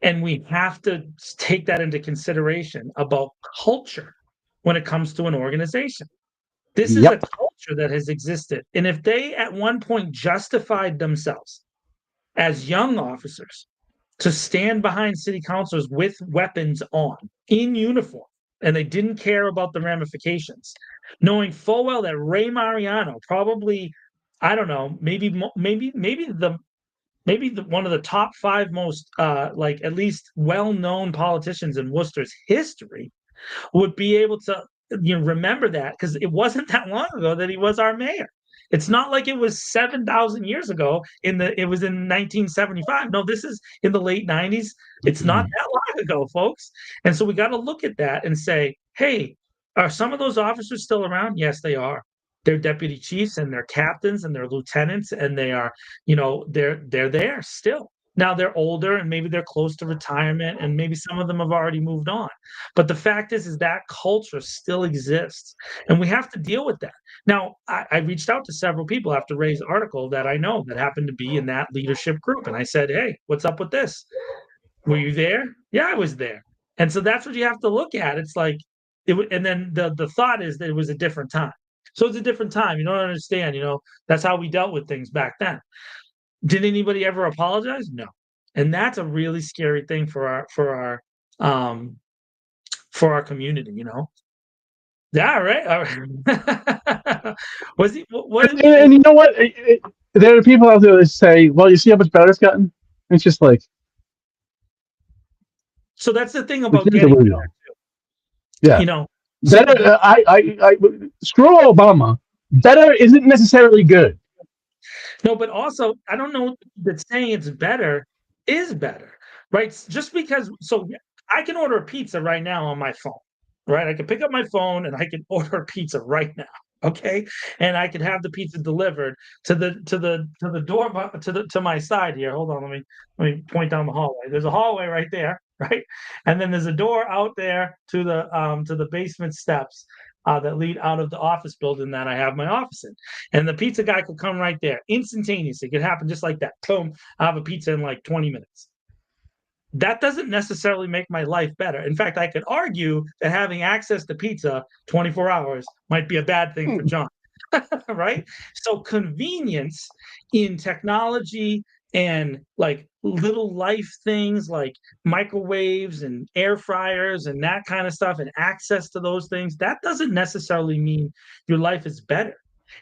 And we have to take that into consideration about culture when it comes to an organization. This is a culture that has existed. And if they at one point justified themselves as young officers to stand behind city councilors with weapons on, in uniform, and they didn't care about the ramifications, knowing full well that Ray Mariano probably, I don't know, maybe one of the top 5 most at least well-known politicians in Worcester's history would be able to remember that, because it wasn't that long ago that he was our mayor. It's not like it was 7,000 years ago. It was in 1975. No, this is in the late 90s. It's not that long ago, folks. And so we got to look at that and say, hey, are some of those officers still around? Yes, they are. They're deputy chiefs and they're captains and they're lieutenants, and they are, they're there still. Now they're older and maybe they're close to retirement, and maybe some of them have already moved on. But the fact is that culture still exists, and we have to deal with that. Now, I reached out to several people after Ray's article that I know that happened to be in that leadership group. And I said, hey, what's up with this? Were you there? Yeah, I was there. And so that's what you have to look at. It's like, and then the thought is that it was a different time. So it's a different time. You don't understand, that's how we dealt with things back then. Did anybody ever apologize? No. And that's a really scary thing for our community, Yeah, right. All right. Was he? And you know what? There are people out there that say, "Well, you see how much better it's gotten." It's just like. So that's the thing about getting better. Yeah. Better. I screw Obama. Better isn't necessarily good. No, but also I don't know that saying it's better is better, right? Just because. So I can order a pizza right now on my phone. Right, I can pick up my phone and I can order a pizza right now. Okay, and I can have the pizza delivered to the door to my side here. Hold on, let me point down the hallway. There's a hallway right there, right, and then there's a door out there to the basement steps that lead out of the office building that I have my office in. And the pizza guy could come right there instantaneously. It could happen just like that. Boom, I have a pizza in like 20 minutes. That doesn't necessarily make my life better. In fact, I could argue that having access to pizza 24 hours might be a bad thing for John, right? So convenience in technology and like little life things like microwaves and air fryers and that kind of stuff, and access to those things, that doesn't necessarily mean your life is better.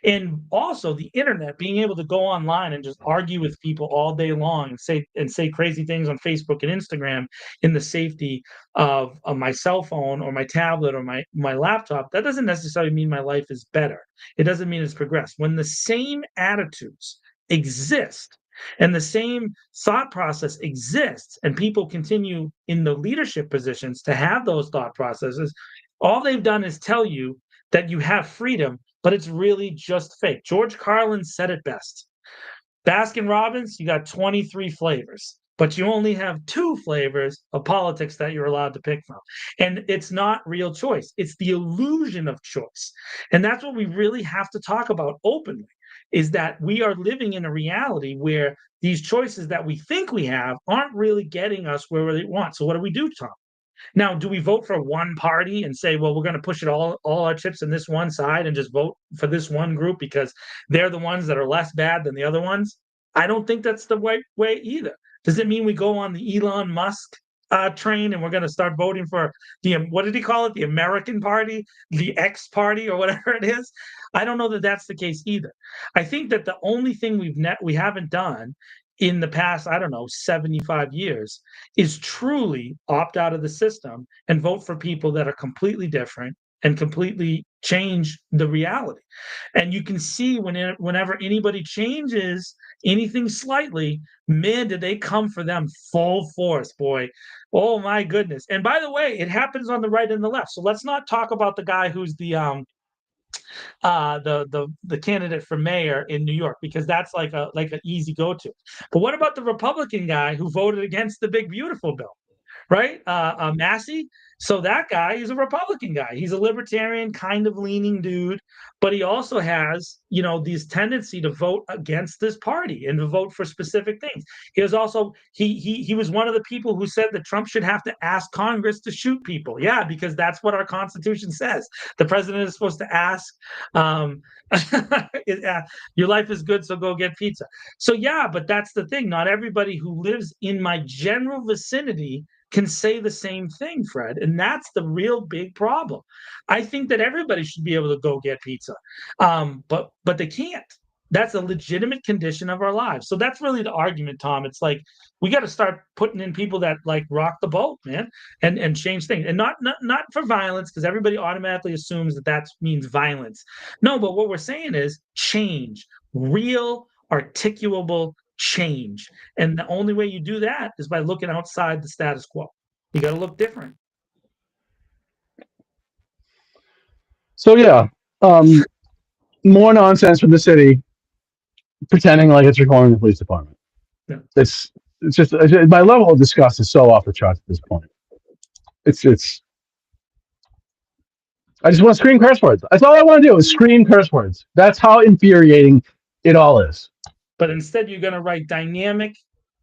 And also the internet, being able to go online and just argue with people all day long and say crazy things on Facebook and Instagram in the safety of my cell phone or my tablet or my laptop, that doesn't necessarily mean my life is better. It doesn't mean it's progressed. When the same attitudes exist And the same thought process exists, and people continue in the leadership positions to have those thought processes. All they've done is tell you that you have freedom, but it's really just fake. George Carlin said it best. Baskin Robbins, you got 23 flavors, but you only have 2 flavors of politics that you're allowed to pick from. And it's not real choice, it's the illusion of choice. And that's what we really have to talk about openly, is that we are living in a reality where these choices that we think we have aren't really getting us where we want. So what do we do, Tom? Now, do we vote for one party and say, well, we're going to push it all our chips in this one side and just vote for this one group because they're the ones that are less bad than the other ones? I don't think that's the right way either. Does it mean we go on the Elon Musk train and we're going to start voting for what did he call it? The American Party, the X Party, or whatever it is? I don't know that that's the case either. I think that the only thing we haven't done in the past, I don't know, 75 years, is truly opt out of the system and vote for people that are completely different and completely change the reality. And you can see whenever anybody changes anything slightly, man, did they come for them full force, boy. Oh my goodness. And by the way, it happens on the right and the left. So let's not talk about the guy who's the candidate for mayor in New York, because that's like an easy go-to. But what about the Republican guy who voted against the big beautiful bill, right? Massey. So that guy is a Republican guy. He's a libertarian kind of leaning dude, but he also has, this tendency to vote against this party and to vote for specific things. He was also he was one of the people who said that Trump should have to ask Congress to shoot people. Yeah, because that's what our Constitution says. The president is supposed to ask. Your life is good, so go get pizza. So yeah, but that's the thing. Not everybody who lives in my general vicinity can say the same thing, Fred. And that's the real big problem. I think that everybody should be able to go get pizza. But they can't. That's a legitimate condition of our lives. So that's really the argument, Tom. It's like we got to start putting in people that like rock the boat, man, and change things. And not for violence, because everybody automatically assumes that means violence. No, but what we're saying is change, real, articulable change. And the only way you do that is by looking outside the status quo. You got to look different. So yeah, more nonsense from the city, pretending like it's reforming the police department. Yeah. It's just my level of disgust is so off the charts at this point. It's. I just want to scream curse words. That's all I want to do is scream curse words. That's how infuriating it all is. But instead, you're going to write dynamic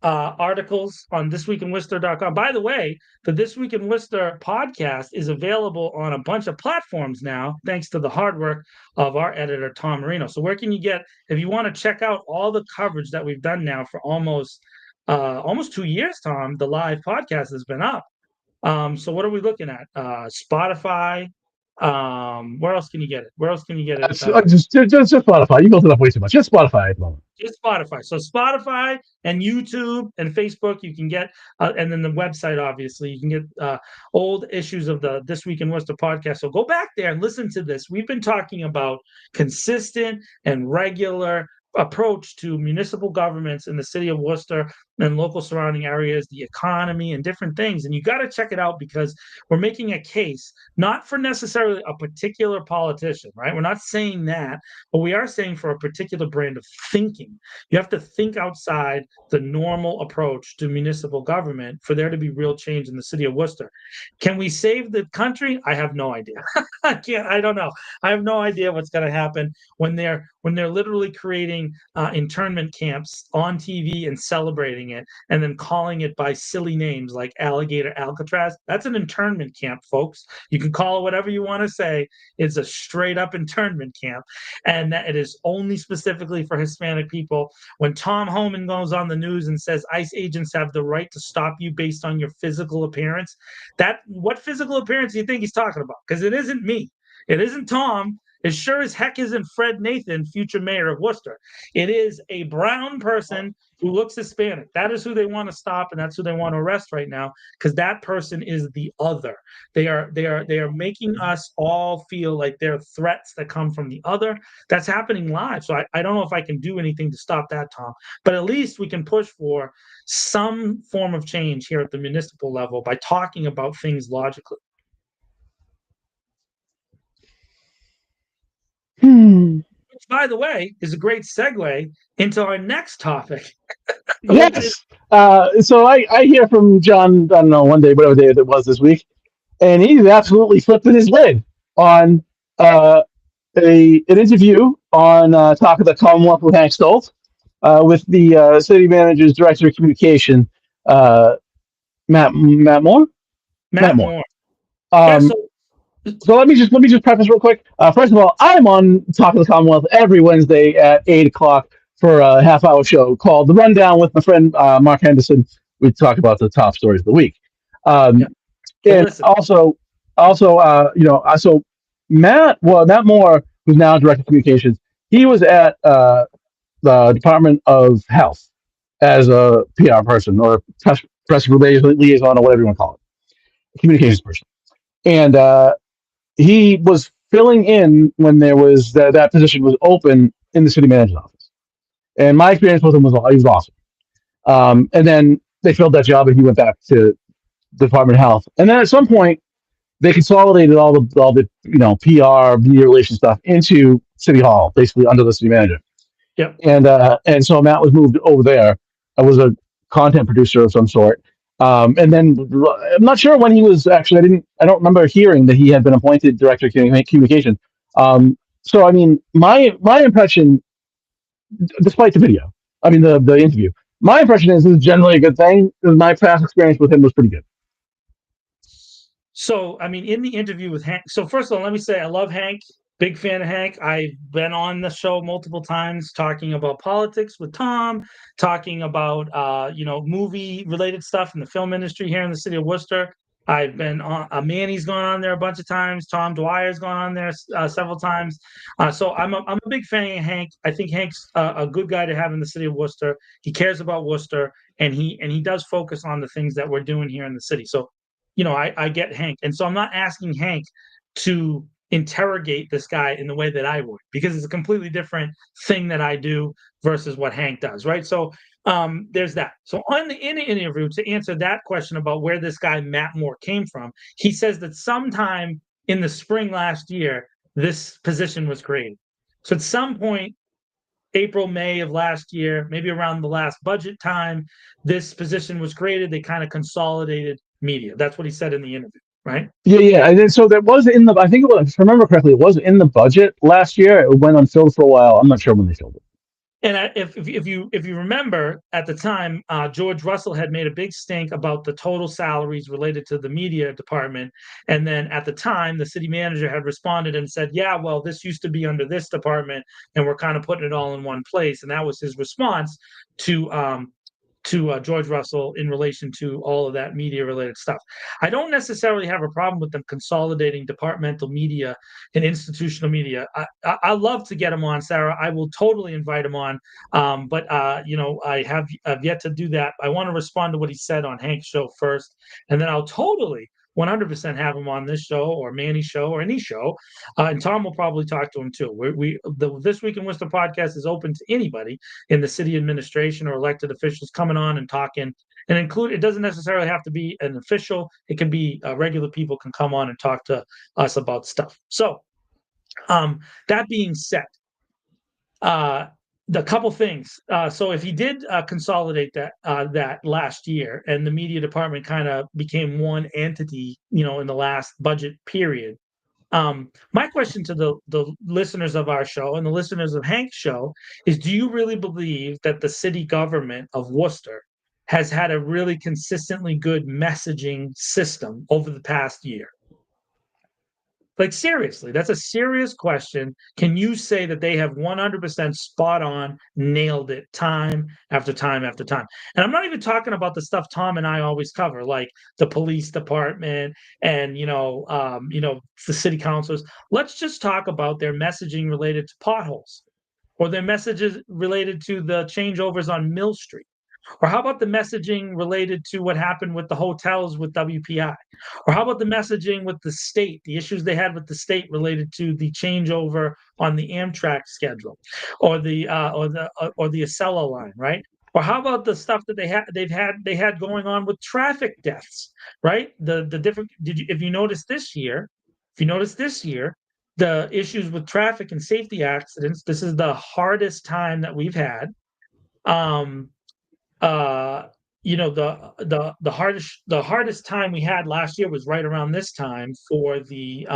articles on thisweekinworcester.com. By the way, the This Week in Worcester podcast is available on a bunch of platforms now, thanks to the hard work of our editor, Tom Marino. So where can you get, if you want to check out all the coverage that we've done now for almost 2 years, Tom, the live podcast has been up. So what are we looking at? Spotify. Where else can you get it? Just Spotify. You built it up way too much. Just Spotify at the moment. Just Spotify. So Spotify and YouTube and Facebook, you can get, and then the website, obviously, you can get old issues of the This Week in Worcester podcast. So go back there and listen to this. We've been talking about consistent and regular approach to municipal governments in the city of Worcester and local surrounding areas, the economy, and different things. And you got to check it out because we're making a case, not for necessarily a particular politician, right? We're not saying that, but we are saying for a particular brand of thinking. You have to think outside the normal approach to municipal government for there to be real change in the city of Worcester. Can we save the country? I have no idea. I don't know. I have no idea what's going to happen when they're literally creating internment camps on TV and celebrating it, and then calling it by silly names like Alligator Alcatraz. That's an internment camp, folks. You can call it whatever you want to say. It's a straight up internment camp, and that it is only specifically for Hispanic people. When Tom Homan goes on the news and says ICE agents have the right to stop you based on your physical appearance, what physical appearance do you think he's talking about? Because it isn't me. It isn't Tom. It sure as heck isn't Fred Nathan, future mayor of Worcester. It is a brown person who looks Hispanic. That is who they want to stop, and that's who they want to arrest right now, because that person is the other. They are making us all feel like they're threats that come from the other. That's happening live. So I don't know if I can do anything to stop that, Tom, but at least we can push for some form of change here at the municipal level by talking about things logically. Which, by the way, is a great segue into our next topic. Yes. So I hear from John, I don't know, one day, whatever day it was this week, and he's absolutely flipping his lid on an interview on Talk of the Commonwealth with Hank Stolz, with the city manager's director of communication, Matt Moore. Matt Moore. Yeah, so let me just preface real quick. First of all, I'm on Talk of the Commonwealth every Wednesday at 8 o'clock for a half-hour show called The Rundown with my friend Mark Henderson. We talk about the top stories of the week. And also, so Matt Moore, who's now director of communications, he was at the Department of Health as a PR person or press liaison or whatever you want to call it, communications person, and he was filling in when there was that position was open in the city manager's office. And my experience with him was he was awesome. And then they filled that job, and he went back to the Department of Health. And then at some point, they consolidated all the PR, media relations stuff into City Hall, basically under the city manager. Yep. And so Matt was moved over there. I was a content producer of some sort. And then I'm not sure when he was actually. I don't remember hearing that he had been appointed director of communication. So I mean, my impression, despite the video, I mean the interview, my impression is this is generally a good thing. My past experience with him was pretty good. So I mean, in the interview with Hank. So first of all, let me say I love Hank. Big fan of Hank. I've been on the show multiple times talking about politics with Tom, talking about movie related stuff in the film industry here in the city of Worcester. I've been on Manny's gone on there a bunch of times. Tom Dwyer's gone on there several times. So I'm a big fan of Hank. I think Hank's a good guy to have in the city of Worcester. He cares about Worcester, and he does focus on the things that we're doing here in the city. So, I get Hank, and so I'm not asking Hank to interrogate this guy in the way that I would, because it's a completely different thing that I do versus what Hank does, right? So there's that. So in the interview, to answer that question about where this guy Matt Moore came from, he says that sometime in the spring last year, this position was created. So at some point, April, May of last year, maybe around the last budget time, this position was created. They kind of consolidated media. That's what he said in the interview. Right. Yeah, and then so that was in the. I think it was, if I remember correctly, it was in the budget last year. It went unfilled for a while. I'm not sure when they filled it. And if you remember at the time, George Russell had made a big stink about the total salaries related to the media department, and then at the time, the city manager had responded and said, "Yeah, well, this used to be under this department, and we're kind of putting it all in one place." And that was his response to George Russell in relation to all of that media-related stuff. I don't necessarily have a problem with them consolidating departmental media and institutional media. I love to get him on, Sarah. I will totally invite him on, but I've yet to do that. I want to respond to what he said on Hank's show first, and then I'll totally 100% have him on this show or Manny's show or any show, and Tom will probably talk to him too. This Week in Worcester podcast is open to anybody in the city administration or elected officials coming on and talking, and it doesn't necessarily have to be an official. It can be regular people can come on and talk to us about stuff. So that being said, the couple things. So if he did consolidate that last year, and the media department kind of became one entity, in the last budget period. My question to the listeners of our show and the listeners of Hank's show is: do you really believe that the city government of Worcester has had a really consistently good messaging system over the past year? Like, seriously, that's a serious question. Can you say that they have 100% spot on, nailed it time after time after time? And I'm not even talking about the stuff Tom and I always cover, like the police department and, the city councilors. Let's just talk about their messaging related to potholes, or their messages related to the changeovers on Mill Street. Or how about the messaging related to what happened with the hotels with WPI? Or how about the messaging with the state, the issues they had with the state related to the changeover on the Amtrak schedule, or the Acela line, right? Or how about the stuff that they had going on with traffic deaths, right? The different if you notice this year, the issues with traffic and safety accidents, this is the hardest time that we've had. The hardest time we had last year was right around this time for the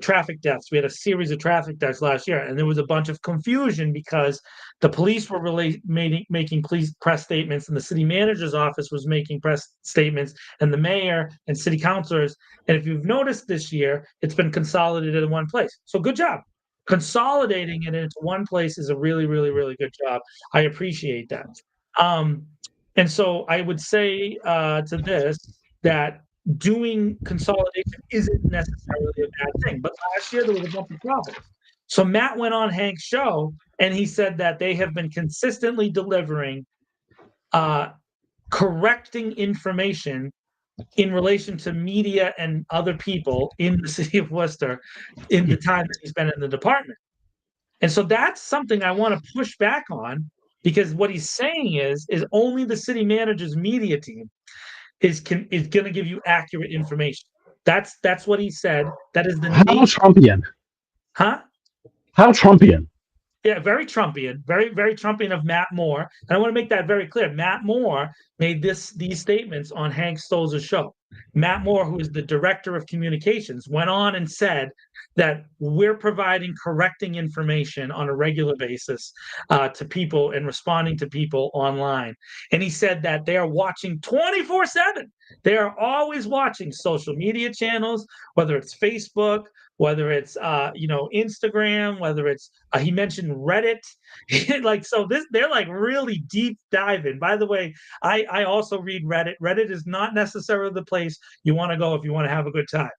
traffic deaths. We had a series of traffic deaths last year, and there was a bunch of confusion because the police were really making press statements, and the city manager's office was making press statements, and the mayor and city councilors. And if you've noticed this year, it's been consolidated in one place. So good job. Consolidating it into one place is a really, really, really good job. I appreciate that. And so I would say to this that doing consolidation isn't necessarily a bad thing. But last year there was a bunch of problems. So Matt went on Hank's show and he said that they have been consistently delivering correcting information in relation to media and other people in the city of Worcester in the time that he's been in the department. And so that's something I want to push back on, because what he's saying is only the city manager's media team is going to give you accurate information. That's what he said. That is the How Trumpian? Huh? How Trumpian? Yeah, very Trumpian, very, very Trumpian of Matt Moore. And I want to make that very clear. Matt Moore made these statements on Hank Stolz's show. Matt Moore, who is the director of communications, went on and said that we're providing correcting information on a regular basis to people and responding to people online. And he said that they are watching 24/7. They are always watching social media channels, whether it's Facebook, whether it's Instagram, whether it's he mentioned Reddit. They're like really deep diving. By the way, I also read Reddit. Reddit is not necessarily the place you want to go if you want to have a good time.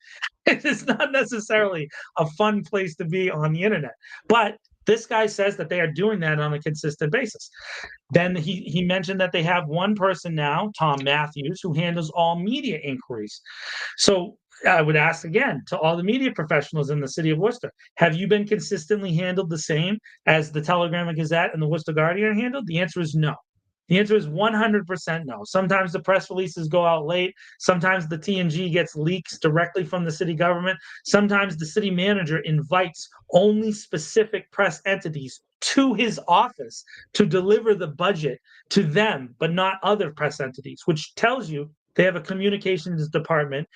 It is not necessarily a fun place to be on the internet. But this guy says that they are doing that on a consistent basis. Then he mentioned that they have one person now, Tom Matthews, who handles all media inquiries. So I would ask again to all the media professionals in the city of Worcester, have you been consistently handled the same as the Telegram and Gazette and the Worcester Guardian are handled? The answer is no. The answer is 100% no. Sometimes the press releases go out late. Sometimes the TNG gets leaks directly from the city government. Sometimes the city manager invites only specific press entities to his office to deliver the budget to them, but not other press entities, which tells you they have a communications department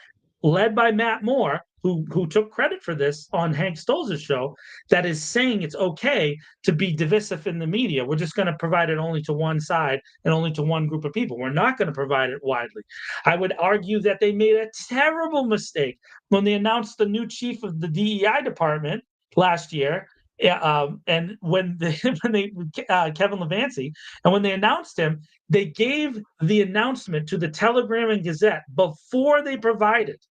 led by Matt Moore, who took credit for this on Hank Stolz's show, that is saying it's okay to be divisive in the media. We're just going to provide it only to one side and only to one group of people. We're not going to provide it widely. I would argue that they made a terrible mistake when they announced the new chief of the DEI department last year. And when Kevin Levancy, and when they announced him, they gave the announcement to the Telegram and Gazette before they provided it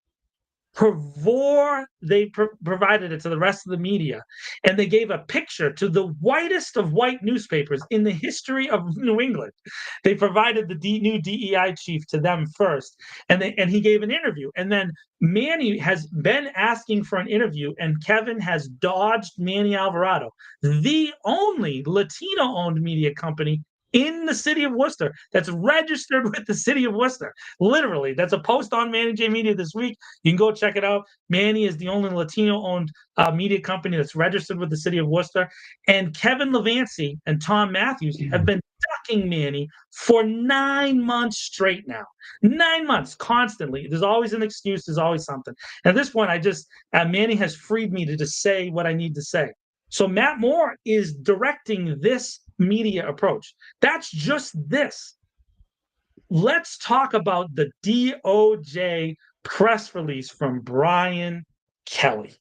to the rest of the media, and they gave a picture to the whitest of white newspapers in the history of New England. They provided the new DEI chief to them first, and he gave an interview. And then Manny has been asking for an interview, and Kevin has dodged Manny Alvarado, the only Latino-owned media company in the city of Worcester that's registered with the city of Worcester. Literally, that's a post on Manny J Media this week. You can go check it out. Manny is the only Latino-owned media company that's registered with the city of Worcester. And Kevin Levancy and Tom Matthews have been ducking Manny for 9 months straight now. 9 months, constantly. There's always an excuse. There's always something. And at this point, Manny has freed me to just say what I need to say. So Matt Moore is directing this media approach. That's just this. Let's talk about the DOJ press release from Brian Kelly.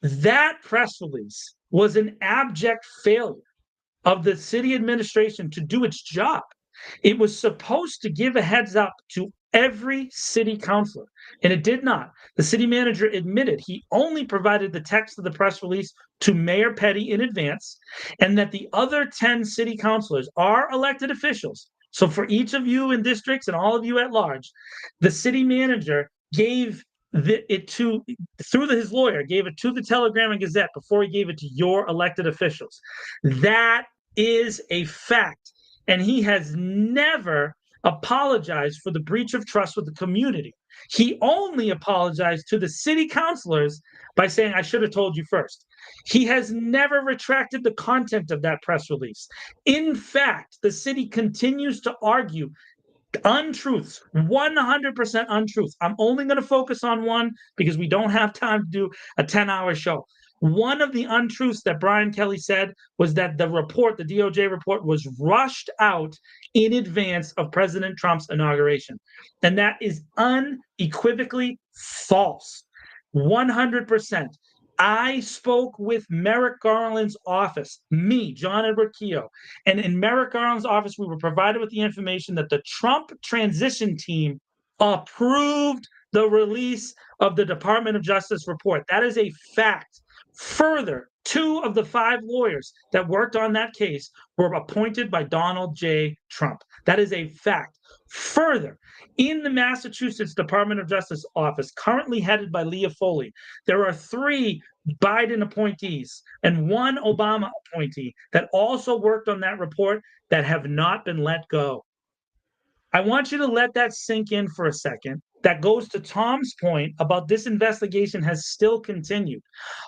That press release was an abject failure of the city administration to do its job. It was supposed to give a heads up to every city councilor, and it did not. The city manager admitted he only provided the text of the press release to Mayor Petty in advance, and that the other 10 city councilors are elected officials. So for each of you in districts and all of you at large, the city manager gave it to, through his lawyer, gave it to the Telegram and Gazette before he gave it to your elected officials. That is a fact. And he has never apologized for the breach of trust with the community. He only apologized to the city councilors by saying, I should have told you first. He has never retracted the content of that press release. In fact, the city continues to argue untruths, 100% untruths. I'm only going to focus on one because we don't have time to do a 10-hour show. One of the untruths that Brian Kelly said was that the report, the DOJ report, was rushed out in advance of President Trump's inauguration. And that is unequivocally false. 100%. I spoke with Merrick Garland's office, me, John Edward Keogh, and in Merrick Garland's office, we were provided with the information that the Trump transition team approved the release of the Department of Justice report. That is a fact. Further, 2 of the 5 lawyers that worked on that case were appointed by Donald J. Trump. That is a fact. Further, in the Massachusetts Department of Justice office, currently headed by Leah Foley, there are 3 Biden appointees and 1 Obama appointee that also worked on that report that have not been let go. I want you to let that sink in for a second. That goes to Tom's point about this investigation has still continued.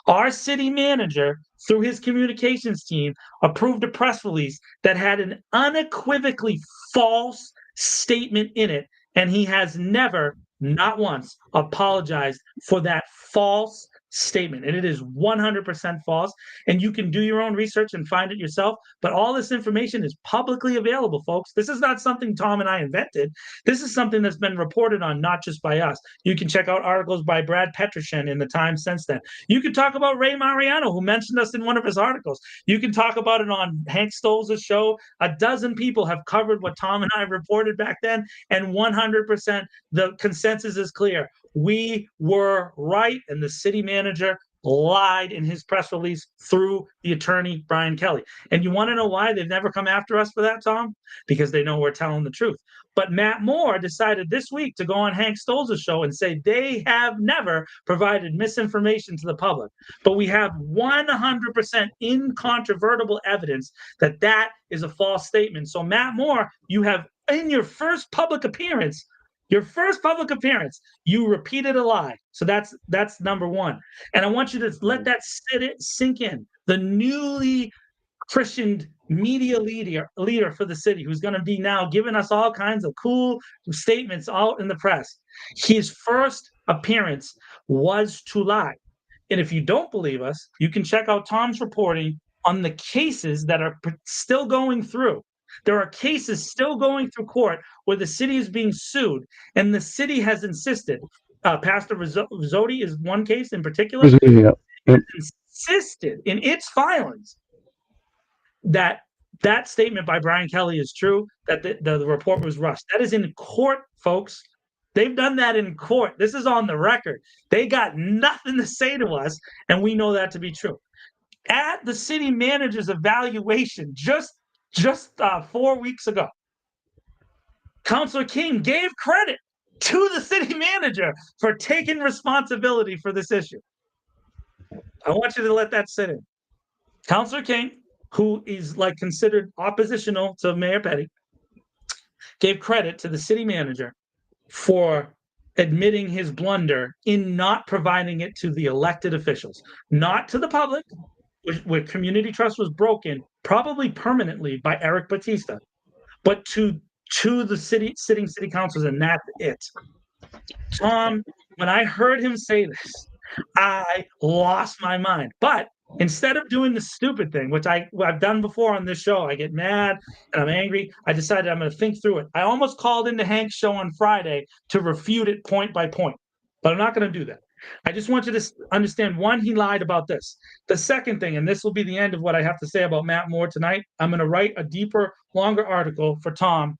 Our city manager, through his communications team, approved a press release that had an unequivocally false statement in it, and he has never, not once, apologized for that false statement. And it is 100% false. And you can do your own research and find it yourself. But all this information is publicly available, folks. This is not something Tom and I invented. This is something that's been reported on, not just by us. You can check out articles by Brad Petroshen in the Times since then. You can talk about Ray Mariano, who mentioned us in one of his articles. You can talk about it on Hank Stolz's show. A dozen people have covered what Tom and I reported back then. And 100%, the consensus is clear. We were right, and the city manager lied in his press release through the attorney, Brian Kelly. And you want to know why they've never come after us for that, Tom? Because they know we're telling the truth. But Matt Moore decided this week to go on Hank Stolz's show and say they have never provided misinformation to the public. But we have 100% incontrovertible evidence that that is a false statement. So Matt Moore, you have in your first public appearance, you repeated a lie. So that's number one. And I want you to let that sink in. The newly christened media leader for the city, who's going to be now giving us all kinds of cool statements out in the press. His first appearance was to lie. And if you don't believe us, you can check out Tom's reporting on the cases that are still going through. There are cases still going through court where the city is being sued, and the city has insisted. Pastor Rizzotti is one case in particular. Insisted in its filings that statement by Brian Kelly is true, that the report was rushed. That is in court, folks. They've done that in court. This is on the record. They got nothing to say to us, and we know that to be true. At the city manager's evaluation just 4 weeks ago, Councilor King gave credit to the city manager for taking responsibility for this issue. I want you to let that sit in. Councilor King, who is considered oppositional to Mayor Petty, gave credit to the city manager for admitting his blunder in not providing it to the elected officials, not to the public, where community trust was broken, probably permanently by Eric Batista, but to the sitting city councils, and that's it. Tom, when I heard him say this, I lost my mind. But instead of doing the stupid thing, which I've done before on this show, I get mad and I'm angry, I decided I'm going to think through it. I almost called into Hank's show on Friday to refute it point by point, but I'm not going to do that. I just want you to understand, one, he lied about this. The second thing, and this will be the end of what I have to say about Matt Moore tonight, I'm going to write a deeper, longer article for Tom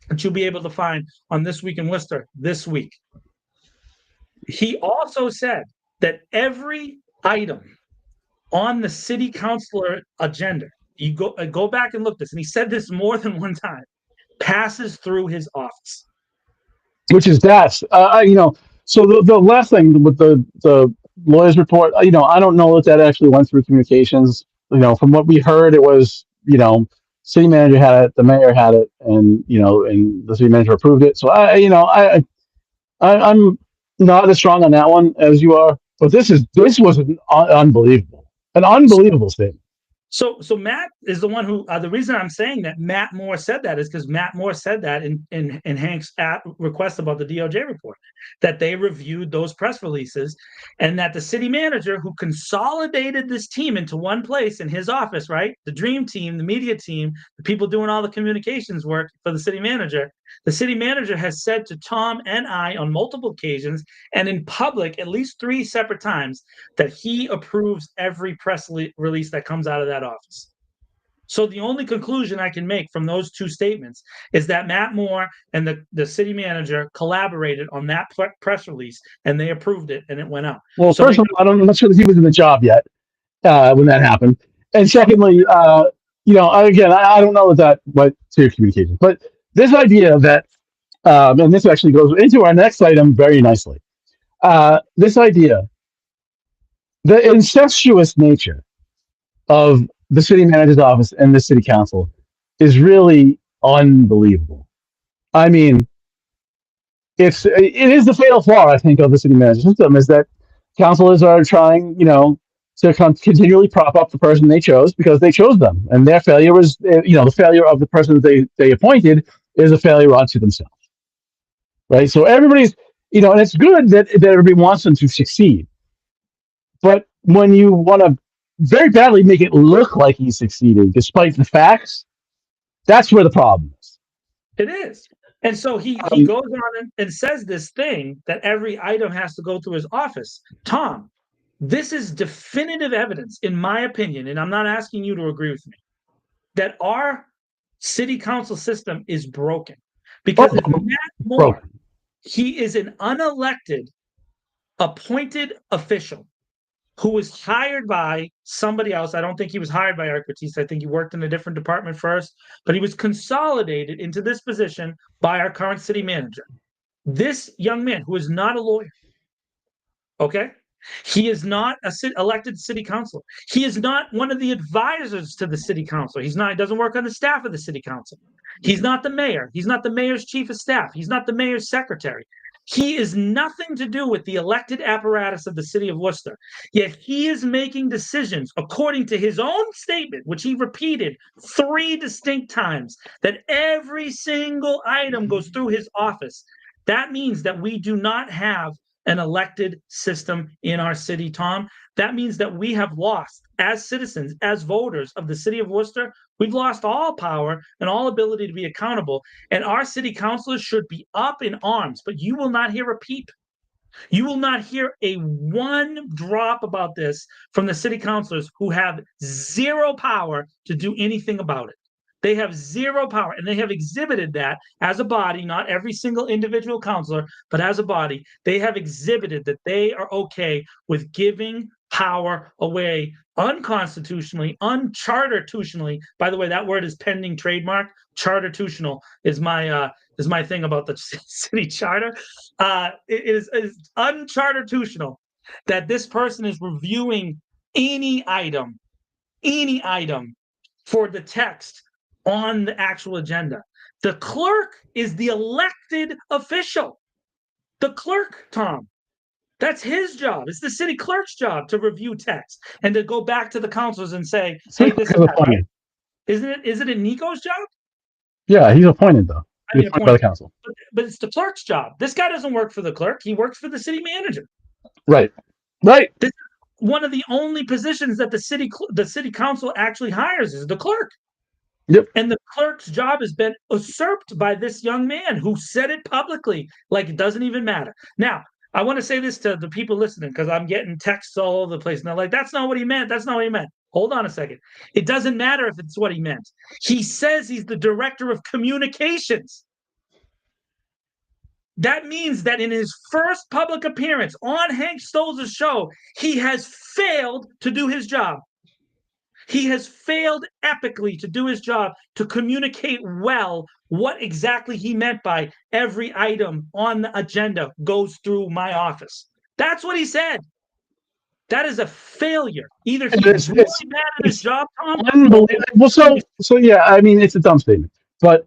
that you'll be able to find on This Week in Worcester this week. He also said that every item on the city councilor agenda, you go back and look this, and he said this more than one time, passes through his office. Which is that, so the last thing with the lawyer's report, I don't know that actually went through communications. From what we heard, it was, city manager had it, the mayor had it, and the city manager approved it. So I'm not as strong on that one as you are, but this was an unbelievable statement. So Matt is the one who, the reason I'm saying that Matt Moore said that is because Matt Moore said that in Hank's request about the DOJ report, that they reviewed those press releases, and that the city manager, who consolidated this team into one place in his office, right? The dream team, the media team, the people doing all the communications work for the city manager has said to Tom and I on multiple occasions and in public at least 3 separate times that he approves every press release that comes out of that office. So the only conclusion I can make from those 2 statements is that Matt Moore and the city manager collaborated on that press release, and they approved it, and it went out. Well, so first of all, I'm not sure that he was in the job yet when that happened. And secondly, I don't know that went to communications, but this idea that, and this actually goes into our next item very nicely, this idea, the incestuous nature of the city manager's office and the city council is really unbelievable. I mean, it is the fatal flaw, I think, of the city manager system, is that councilors are trying, to continually prop up the person they chose because they chose them, and their failure was, the failure of the person that they appointed is a failure onto themselves, right? So everybody's, and it's good that everybody wants them to succeed, but when you want to very badly make it look like he's succeeding despite the facts, that's where the problem is. It is. And so he goes on and says this thing that every item has to go through his office. Tom, this is definitive evidence, in my opinion, and I'm not asking you to agree with me, that our city council system is broken. Because if Matt Moore, he is an unelected, appointed official who was hired by somebody else. I don't think he was hired by Eric Batiste. I think he worked in a different department first, but he was consolidated into this position by our current city manager. This young man, who is not a lawyer, okay? He is not a elected city councilor. He is not one of the advisors to the city council. He doesn't work on the staff of the city council. He's not the mayor. He's not the mayor's chief of staff. He's not the mayor's secretary. He is nothing to do with the elected apparatus of the city of Worcester. Yet he is making decisions according to his own statement, which he repeated 3 distinct times, that every single item goes through his office. That means that we do not have an elected system in our city, Tom. That means that we have lost, as citizens, as voters of the city of Worcester, we've lost all power and all ability to be accountable. And our city councilors should be up in arms, but you will not hear a peep. You will not hear a one drop about this from the city councilors, who have zero power to do anything about it. They have zero power, and they have exhibited that as a body, not every single individual councilor, but as a body. They have exhibited that they are okay with giving power away unconstitutionally, unchartertutionally. By the way, that word is pending trademark. Chartertutional is my thing about the city charter. It is unchartertutional that this person is reviewing any item for the text on the actual agenda. The clerk is the elected official. The clerk, Tom, that's his job. It's the city clerk's job to review text and to go back to the councilors and say, hey, this is that, right? Is it Nico's job? Yeah, he's appointed, though. He's appointed by the council. But it's the clerk's job. This guy doesn't work for the clerk. He works for the city manager. Right. This is one of the only positions that the city council actually hires, is the clerk. Yep. And the clerk's job has been usurped by this young man who said it publicly, like it doesn't even matter. Now, I want to say this to the people listening because I'm getting texts all over the place. And they're like, that's not what he meant. That's not what he meant. Hold on a second. It doesn't matter if it's what he meant. He says he's the director of communications. That means that in his first public appearance on Hank Stolz's show, he has failed to do his job. He has failed epically to do his job, to communicate well what exactly he meant by every item on the agenda goes through my office. That's what he said. That is a failure. Either he's really bad at his job, Tom. Unbelievable. Well, so yeah, I mean, it's a dumb statement. But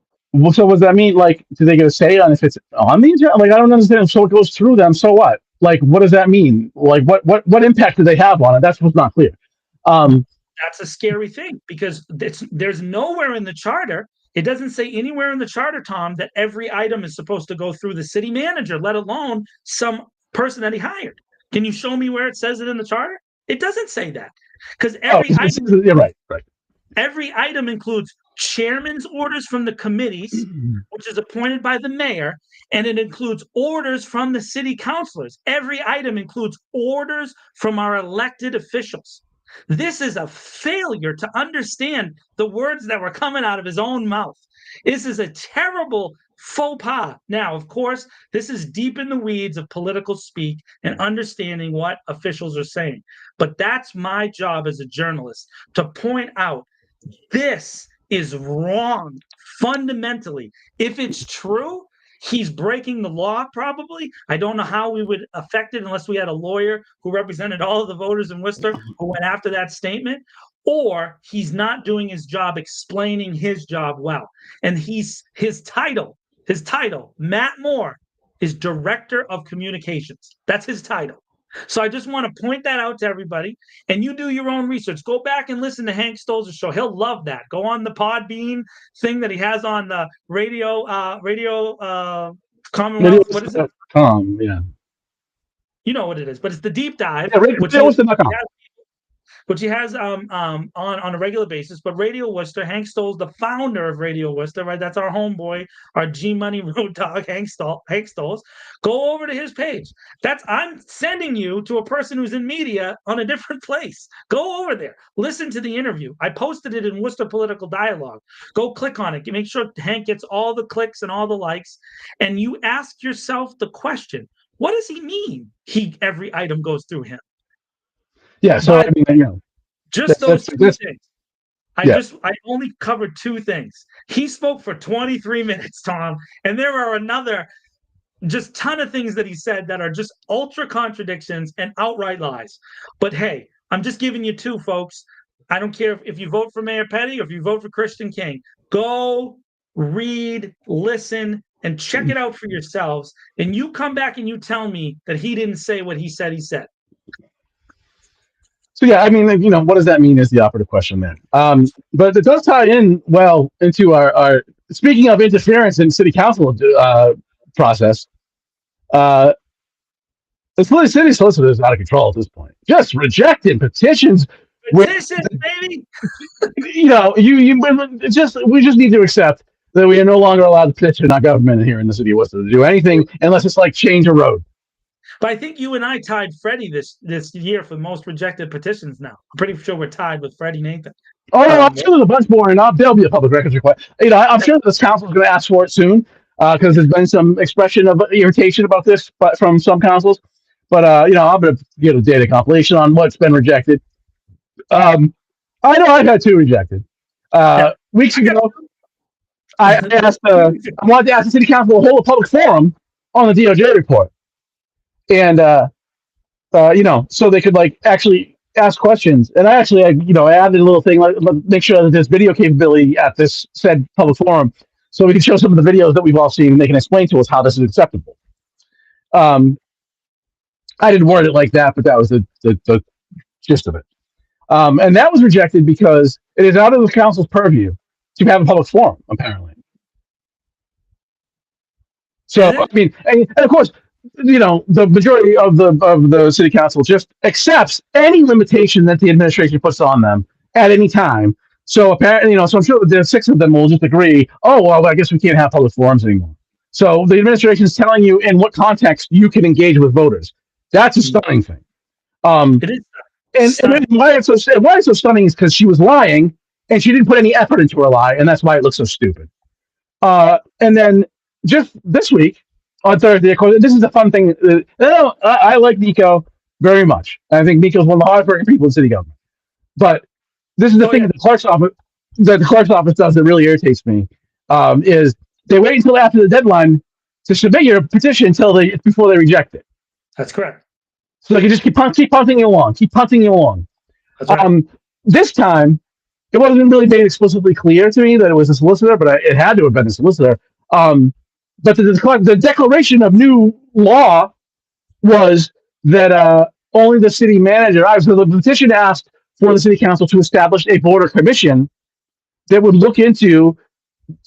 so what does that mean? Like, do they get a say on if it's on the agenda? Like, I don't understand. So it goes through them. So what? Like, what does that mean? Like, what impact do they have on it? That's what's not clear. That's a scary thing because there's nowhere in the charter. It doesn't say anywhere in the charter, Tom, that every item is supposed to go through the city manager, let alone some person that he hired. Can you show me where it says it in the charter? It doesn't say that because you're right. Every item includes chairman's orders from the committees, which is appointed by the mayor, and it includes orders from the city councilors. Every item includes orders from our elected officials. This is a failure to understand the words that were coming out of his own mouth. This is a terrible faux pas. Now, of course, this is deep in the weeds of political speak and understanding what officials are saying. But that's my job as a journalist, to point out this is wrong fundamentally. If it's true, he's breaking the law, probably. I don't know how we would affect it unless we had a lawyer who represented all of the voters in Worcester who went after that statement. Or he's not doing his job explaining his job well. And his title, Matt Moore, is Director of Communications. That's his title. So I just want to point that out to everybody. And you do your own research. Go back and listen to Hank Stolz's show. He'll love that. Go on the Podbean thing that he has on the radio Commonwealth. What is it? Yeah. You know what it is, but it's the deep dive, which he has on a regular basis. But Radio Worcester, Hank Stolz, the founder of Radio Worcester, right? That's our homeboy, our G Money road dog, Hank Stolz. Go over to his page. I'm sending you to a person who's in media on a different place. Go over there. Listen to the interview. I posted it in Worcester Political Dialogue. Go click on it. Make sure Hank gets all the clicks and all the likes. And you ask yourself the question, what does he mean? Every item goes through him. Yeah, so I mean, just those two things. I only covered two things. He spoke for 23 minutes, Tom, and there are another just ton of things that he said that are just ultra contradictions and outright lies. But hey, I'm just giving you two, folks. I don't care if you vote for Mayor Petty or if you vote for Christian King. Go read, listen, and check it out for yourselves. And you come back and you tell me that he didn't say what he said he said. So yeah, I mean, what does that mean is the operative question there. But it does tie in well into our speaking of interference in city council process. The city solicitor is out of control at this point. Just rejecting petitions. Petitions, baby. We just need to accept that we are no longer allowed to petition our government here in the city of Worcester to do anything unless it's like change a road. But I think you and I tied Freddie this year for most rejected petitions now. I'm pretty sure we're tied with Freddie Nathan. Oh, no, I'm sure there's a bunch more, and there'll be a public records request. I'm sure this council is going to ask for it soon because there's been some expression of irritation about this from some councils. But, I'm going to get a data compilation on what's been rejected. I know I've had two rejected. Weeks ago, I wanted to ask the city council to hold a public forum on the DOJ report. And, so they could actually ask questions. And I added a little thing, make sure that there's video capability at this said public forum. So we can show some of the videos that we've all seen and they can explain to us how this is acceptable. I didn't word it like that, but that was the gist of it. And that was rejected because it is out of the council's purview to have a public forum, apparently. So, I mean, and of course, the majority of the city council just accepts any limitation that the administration puts on them at any time. So apparently, so I'm sure that the six of them will just agree, oh, well, I guess we can't have public forums anymore. So the administration is telling you in what context you can engage with voters. That's a stunning thing. It is. And why it's so stunning is because she was lying and she didn't put any effort into her lie, and that's why it looks so stupid. And then just this week on Thursday, of course, this is a fun thing. I like Nico very much. I think Nico's one of the hardest working people in city government. But this is the thing that the clerk's office does that really irritates me. Is they wait until after the deadline to submit your petition before they reject it. That's correct. So they can just keep punting you along. That's right. This time, it wasn't really made explicitly clear to me that it was a solicitor, but it had to have been a solicitor. But the declaration of new law was that only the city manager. So the petition asked for the city council to establish a border commission that would look into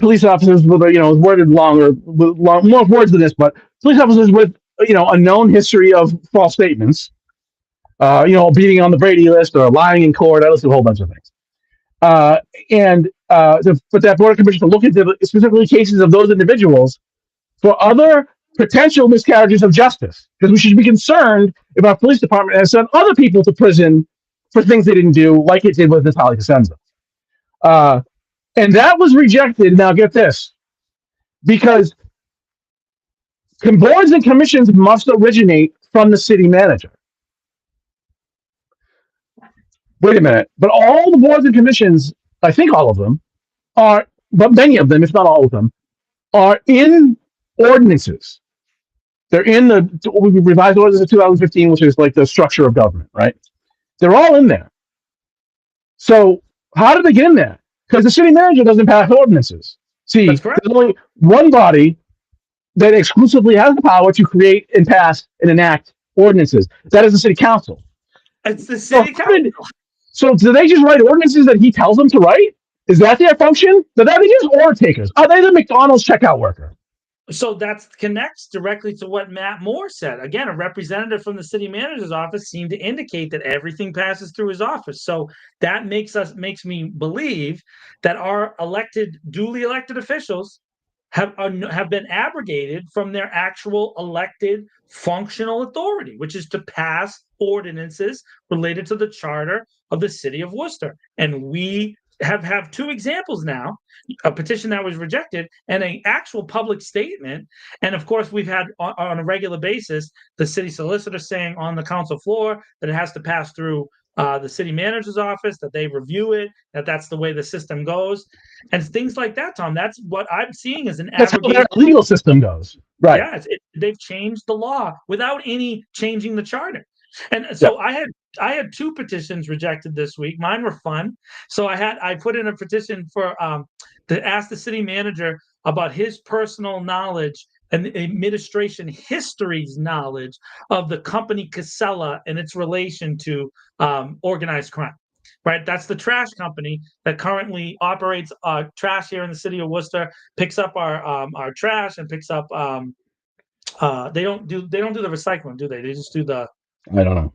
police officers with worded more words than this, but police officers with a known history of false statements, beating on the Brady list or lying in court. I listed a whole bunch of things. But that border commission to look into specifically cases of those individuals for other potential miscarriages of justice, because we should be concerned if our police department has sent other people to prison for things they didn't do, like it did with Natalia Cosenza. And that was rejected. Now get this, because boards and commissions must originate from the city manager. Wait a minute, but all the boards and commissions, I think all of them, but many of them, if not all of them, are in ordinances. They're in the revised ordinance of 2015, which is like the structure of government, right? They're all in there. So how did they get in there? Because the city manager doesn't pass ordinances. See, there's only one body that exclusively has the power to create and pass and enact ordinances. That is the city council. It's the city council. So do they just write ordinances that he tells them to write? Is that their function? Are they just order takers? Are they the McDonald's checkout worker? So that connects directly to what Matt Moore said. Again, a representative from the city manager's office seemed to indicate that everything passes through his office. So that makes me believe that our duly elected officials have been abrogated from their actual elected functional authority, which is to pass ordinances related to the charter of the city of Worcester. And we have two examples now, a petition that was rejected and an actual public statement. And of course, we've had on a regular basis the city solicitor saying on the council floor that it has to pass through the city manager's office, that they review it, that's the way the system goes, and things like that, Tom. That's what I'm seeing as that's how their legal system goes, right? Yeah, they've changed the law without any changing the charter. And so I had two petitions rejected this week. Mine were fun. So I put in a petition to ask the city manager about his personal knowledge and the administration history's knowledge of the company Casella and its relation to organized crime. Right, that's the trash company that currently operates trash here in the city of Worcester, picks up our trash and picks up. They don't do the recycling, do they? They just do the. I don't know.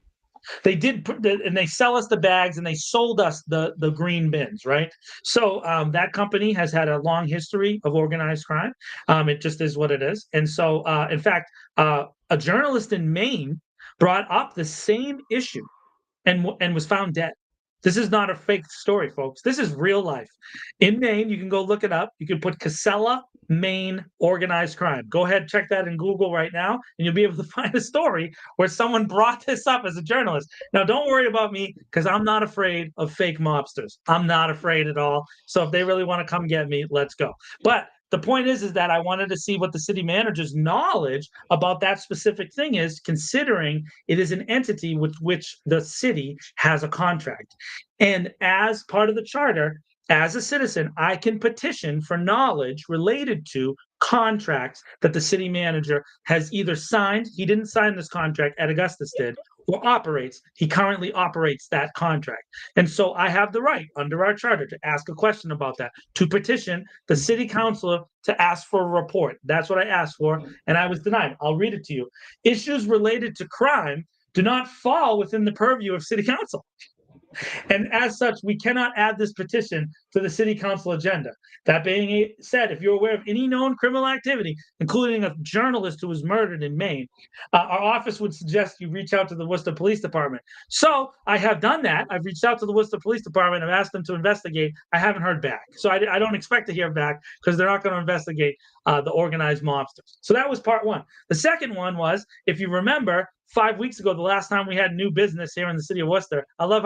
They did, and they sell us the bags, and they sold us the green bins, right? So that company has had a long history of organized crime. It just is what it is. And so, in fact, a journalist in Maine brought up the same issue, and was found dead. This is not a fake story, folks. This is real life. In Maine, you can go look it up. You can put Casella, Maine organized crime. Go ahead, check that in Google right now, and you'll be able to find a story where someone brought this up as a journalist. Now, don't worry about me, because I'm not afraid of fake mobsters. I'm not afraid at all. So if they really want to come get me, let's go. But the point is that I wanted to see what the city manager's knowledge about that specific thing is, considering it is an entity with which the city has a contract. And as part of the charter, as a citizen, I can petition for knowledge related to contracts that the city manager has either signed. He didn't sign this contract, Ed Augustus did, or operates. He currently operates that contract. And so I have the right under our charter to ask a question about that, to petition the city councilor to ask for a report. That's what I asked for, and I was denied. I'll read it to you. Issues related to crime do not fall within the purview of city council. And as such, we cannot add this petition to the city council agenda. That being said, if you're aware of any known criminal activity, including a journalist who was murdered in Maine, our office would suggest you reach out to the Worcester Police Department. So I have done that. I've reached out to the Worcester Police Department. I've asked them to investigate. I haven't heard back. So I don't expect to hear back because they're not going to investigate the organized mobsters. So that was part one. The second one was, if you remember, 5 weeks ago, the last time we had new business here in the city of Worcester. I love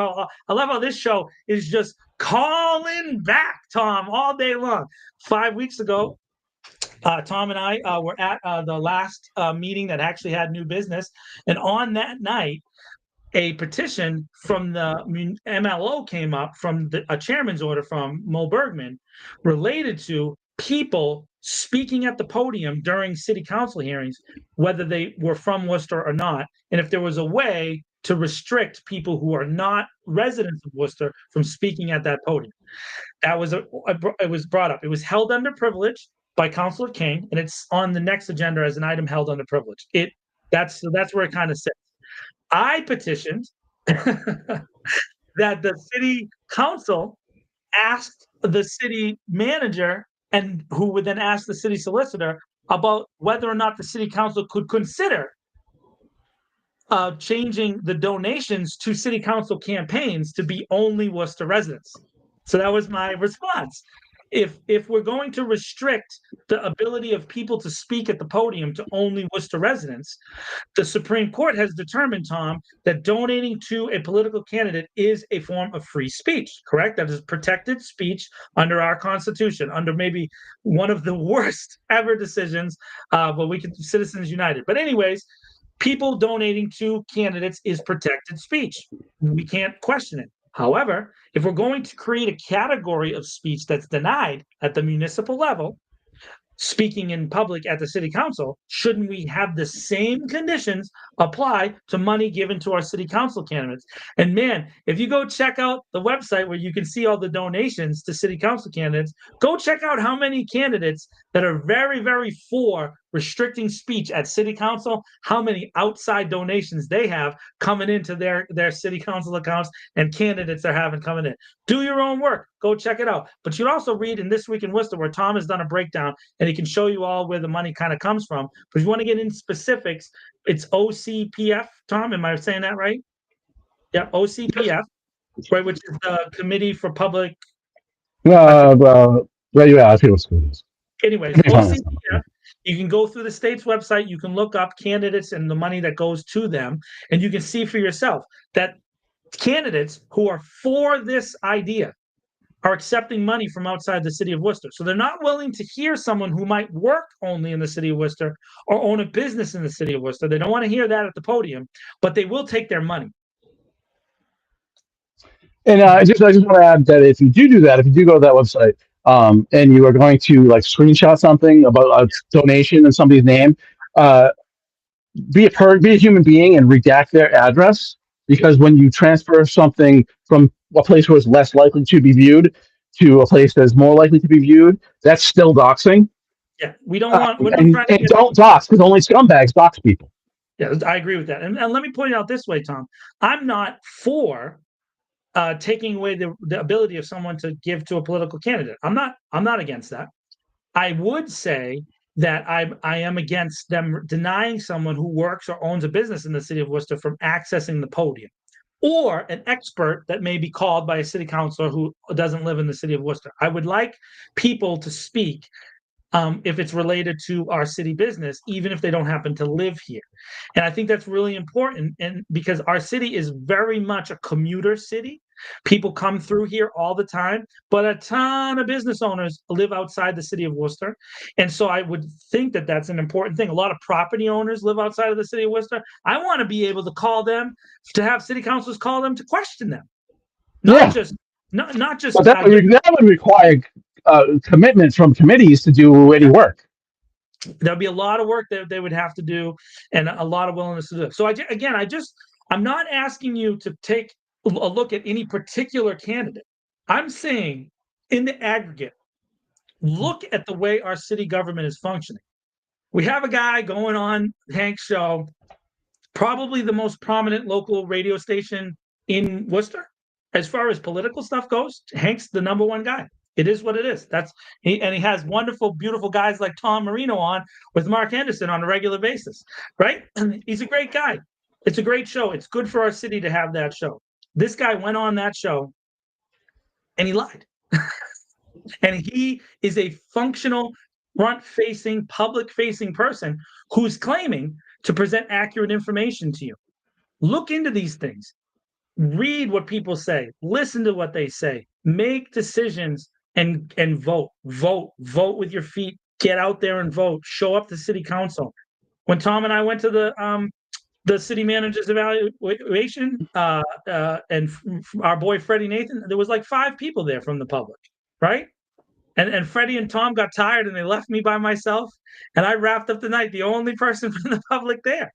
how this show is just calling back, Tom, all day long. 5 weeks ago, Tom and I were at the last meeting that actually had new business, and on that night, a petition from the MLO came up from a chairman's order from Mo Bergman related to people speaking at the podium during city council hearings, whether they were from Worcester or not, and if there was a way to restrict people who are not residents of Worcester from speaking at that podium. That was it was brought up. It was held under privilege by Councilor King, and it's on the next agenda as an item held under privilege. That's where it kind of sits. I petitioned that the city council asked the city manager, and who would then ask the city solicitor about whether or not the city council could consider changing the donations to city council campaigns to be only Worcester residents. So that was my response. If we're going to restrict the ability of people to speak at the podium to only Worcester residents, the Supreme Court has determined, Tom, that donating to a political candidate is a form of free speech, correct? That is protected speech under our Constitution, under maybe one of the worst ever decisions, but we can, Citizens United. But anyways, people donating to candidates is protected speech. We can't question it. However, if we're going to create a category of speech that's denied at the municipal level, speaking in public at the city council, shouldn't we have the same conditions apply to money given to our city council candidates? And man, if you go check out the website where you can see all the donations to city council candidates, go check out how many candidates that are very, very for restricting speech at city council, how many outside donations they have coming into their city council accounts and candidates they're having coming in. Do your own work. Go check it out. But you'd also read in This Week in Worcester, where Tom has done a breakdown, and he can show you all where the money kind of comes from. But if you want to get into specifics, it's OCPF, Tom. Am I saying that right? Yeah, OCPF, right, which is the Committee for Public. Well, yeah, I feel what's good. Anyways, OCPF. You can go through the state's website. You can look up candidates and the money that goes to them, and you can see for yourself that candidates who are for this idea are accepting money from outside the city of Worcester. So they're not willing to hear someone who might work only in the city of Worcester or own a business in the city of Worcester. They don't want to hear that at the podium, but they will take their money. And I just want to add that if you do that, if you do go to that website, and you are going to like screenshot something about a donation in somebody's name, be a human being and redact their address, because when you transfer something from a place where it's less likely to be viewed to a place that's more likely to be viewed, that's still doxing. Yeah, we don't want. And don't dox, because only scumbags dox people. Yeah, I agree with that. And let me point it out this way, Tom. I'm not for taking away the ability of someone to give to a political candidate. I'm not against that. I would say that I am against them denying someone who works or owns a business in the city of Worcester from accessing the podium, or an expert that may be called by a city councilor who doesn't live in the city of Worcester. I would like people to speak if it's related to our city business, even if they don't happen to live here. And I think that's really important, and because our city is very much a commuter city. People come through here all the time, but a ton of business owners live outside the city of Worcester. And so I would think that that's an important thing. A lot of property owners live outside of the city of Worcester. I want to be able to call them, to have city councilors call them to question them. Not just. But that would require commitment from committees to do any work. There'll be a lot of work that they would have to do, and a lot of willingness to do it. So I'm not asking you to take a look at any particular candidate. I'm saying, in the aggregate, look at the way our city government is functioning. We have a guy going on Hank's show, probably the most prominent local radio station in Worcester, as far as political stuff goes, Hank's the number one guy. It is what it is. And he has wonderful, beautiful guys like Tom Marino on with Mark Anderson on a regular basis, right? He's a great guy. It's a great show. It's good for our city to have that show. This guy went on that show and he lied. And he is a functional, front-facing, public-facing person who's claiming to present accurate information to you. Look into these things. Read what people say. Listen to what they say. Make decisions and vote. Vote with your feet. Get out there and vote. Show up to city council. When Tom and I went to the city manager's evaluation, and our boy Freddie Nathan, there was like 5 people there from the public, right? And Freddie and Tom got tired and they left me by myself. And I wrapped up the night, the only person from the public there.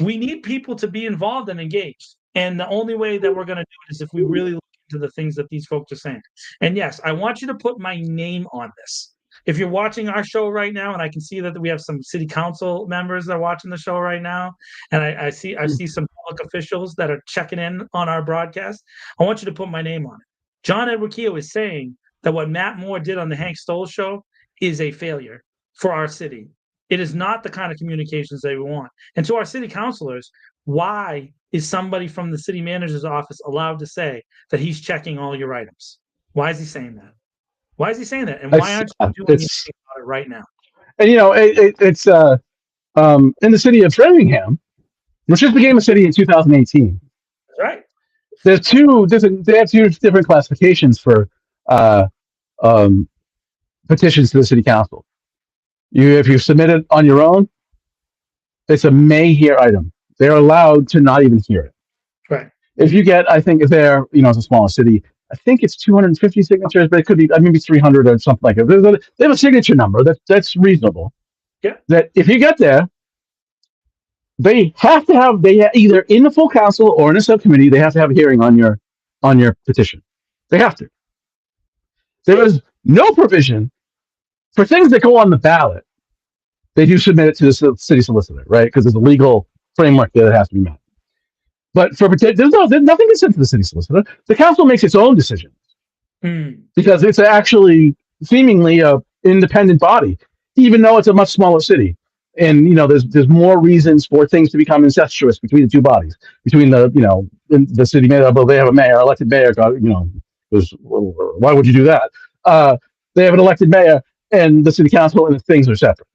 We need people to be involved and engaged. And the only way that we're going to do it is if we really look into the things that these folks are saying. And yes, I want you to put my name on this. If you're watching our show right now, and I can see that we have some city council members that are watching the show right now, and I see some public officials that are checking in on our broadcast, I want you to put my name on it. John Edward Keogh is saying that what Matt Moore did on the Hank Stolz show is a failure for our city. It is not the kind of communications they want. And to our city councilors, why is somebody from the city manager's office allowed to say that he's checking all your items? Why is he saying that? Why is he saying that? And why aren't you doing anything about it right now? And it's in the city of Framingham, which just became a city in 2018. That's right. They have 2 different classifications for petitions to the city council. If you submit it on your own, it's a may hear item. They're allowed to not even hear it. Right. If you get, I think if they're, it's a small city, I think it's 250 signatures, but it could be maybe 300 or something like that. They have a signature number that's reasonable. Yeah. That if you get there, they either in the full council or in a subcommittee, they have to have a hearing on your petition. They have to. There is no provision for things that go on the ballot. They do submit it to the city solicitor, right? Because there's a legal framework that has to be met. But for there's nothing is sent to the city solicitor. The council makes its own decisions because it's actually seemingly a independent body, even though it's a much smaller city. And there's more reasons for things to become incestuous between the 2 bodies, between the city mayor, although they have a mayor, elected mayor. Why would you do that? They have an elected mayor, and the city council, and the things are separate.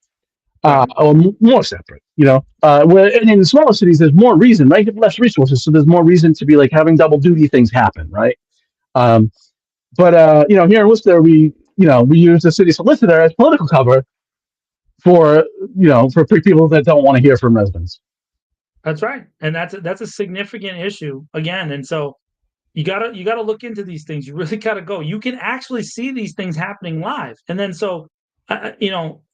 Or more separate, and in the smaller cities, there's more reason, right? You have less resources, so there's more reason to be like having double duty things happen, right? But here in Worcester, we use the city solicitor as political cover for people that don't want to hear from residents. That's right, and that's a significant issue again. And so you gotta look into these things. You really gotta go. You can actually see these things happening live, and then so.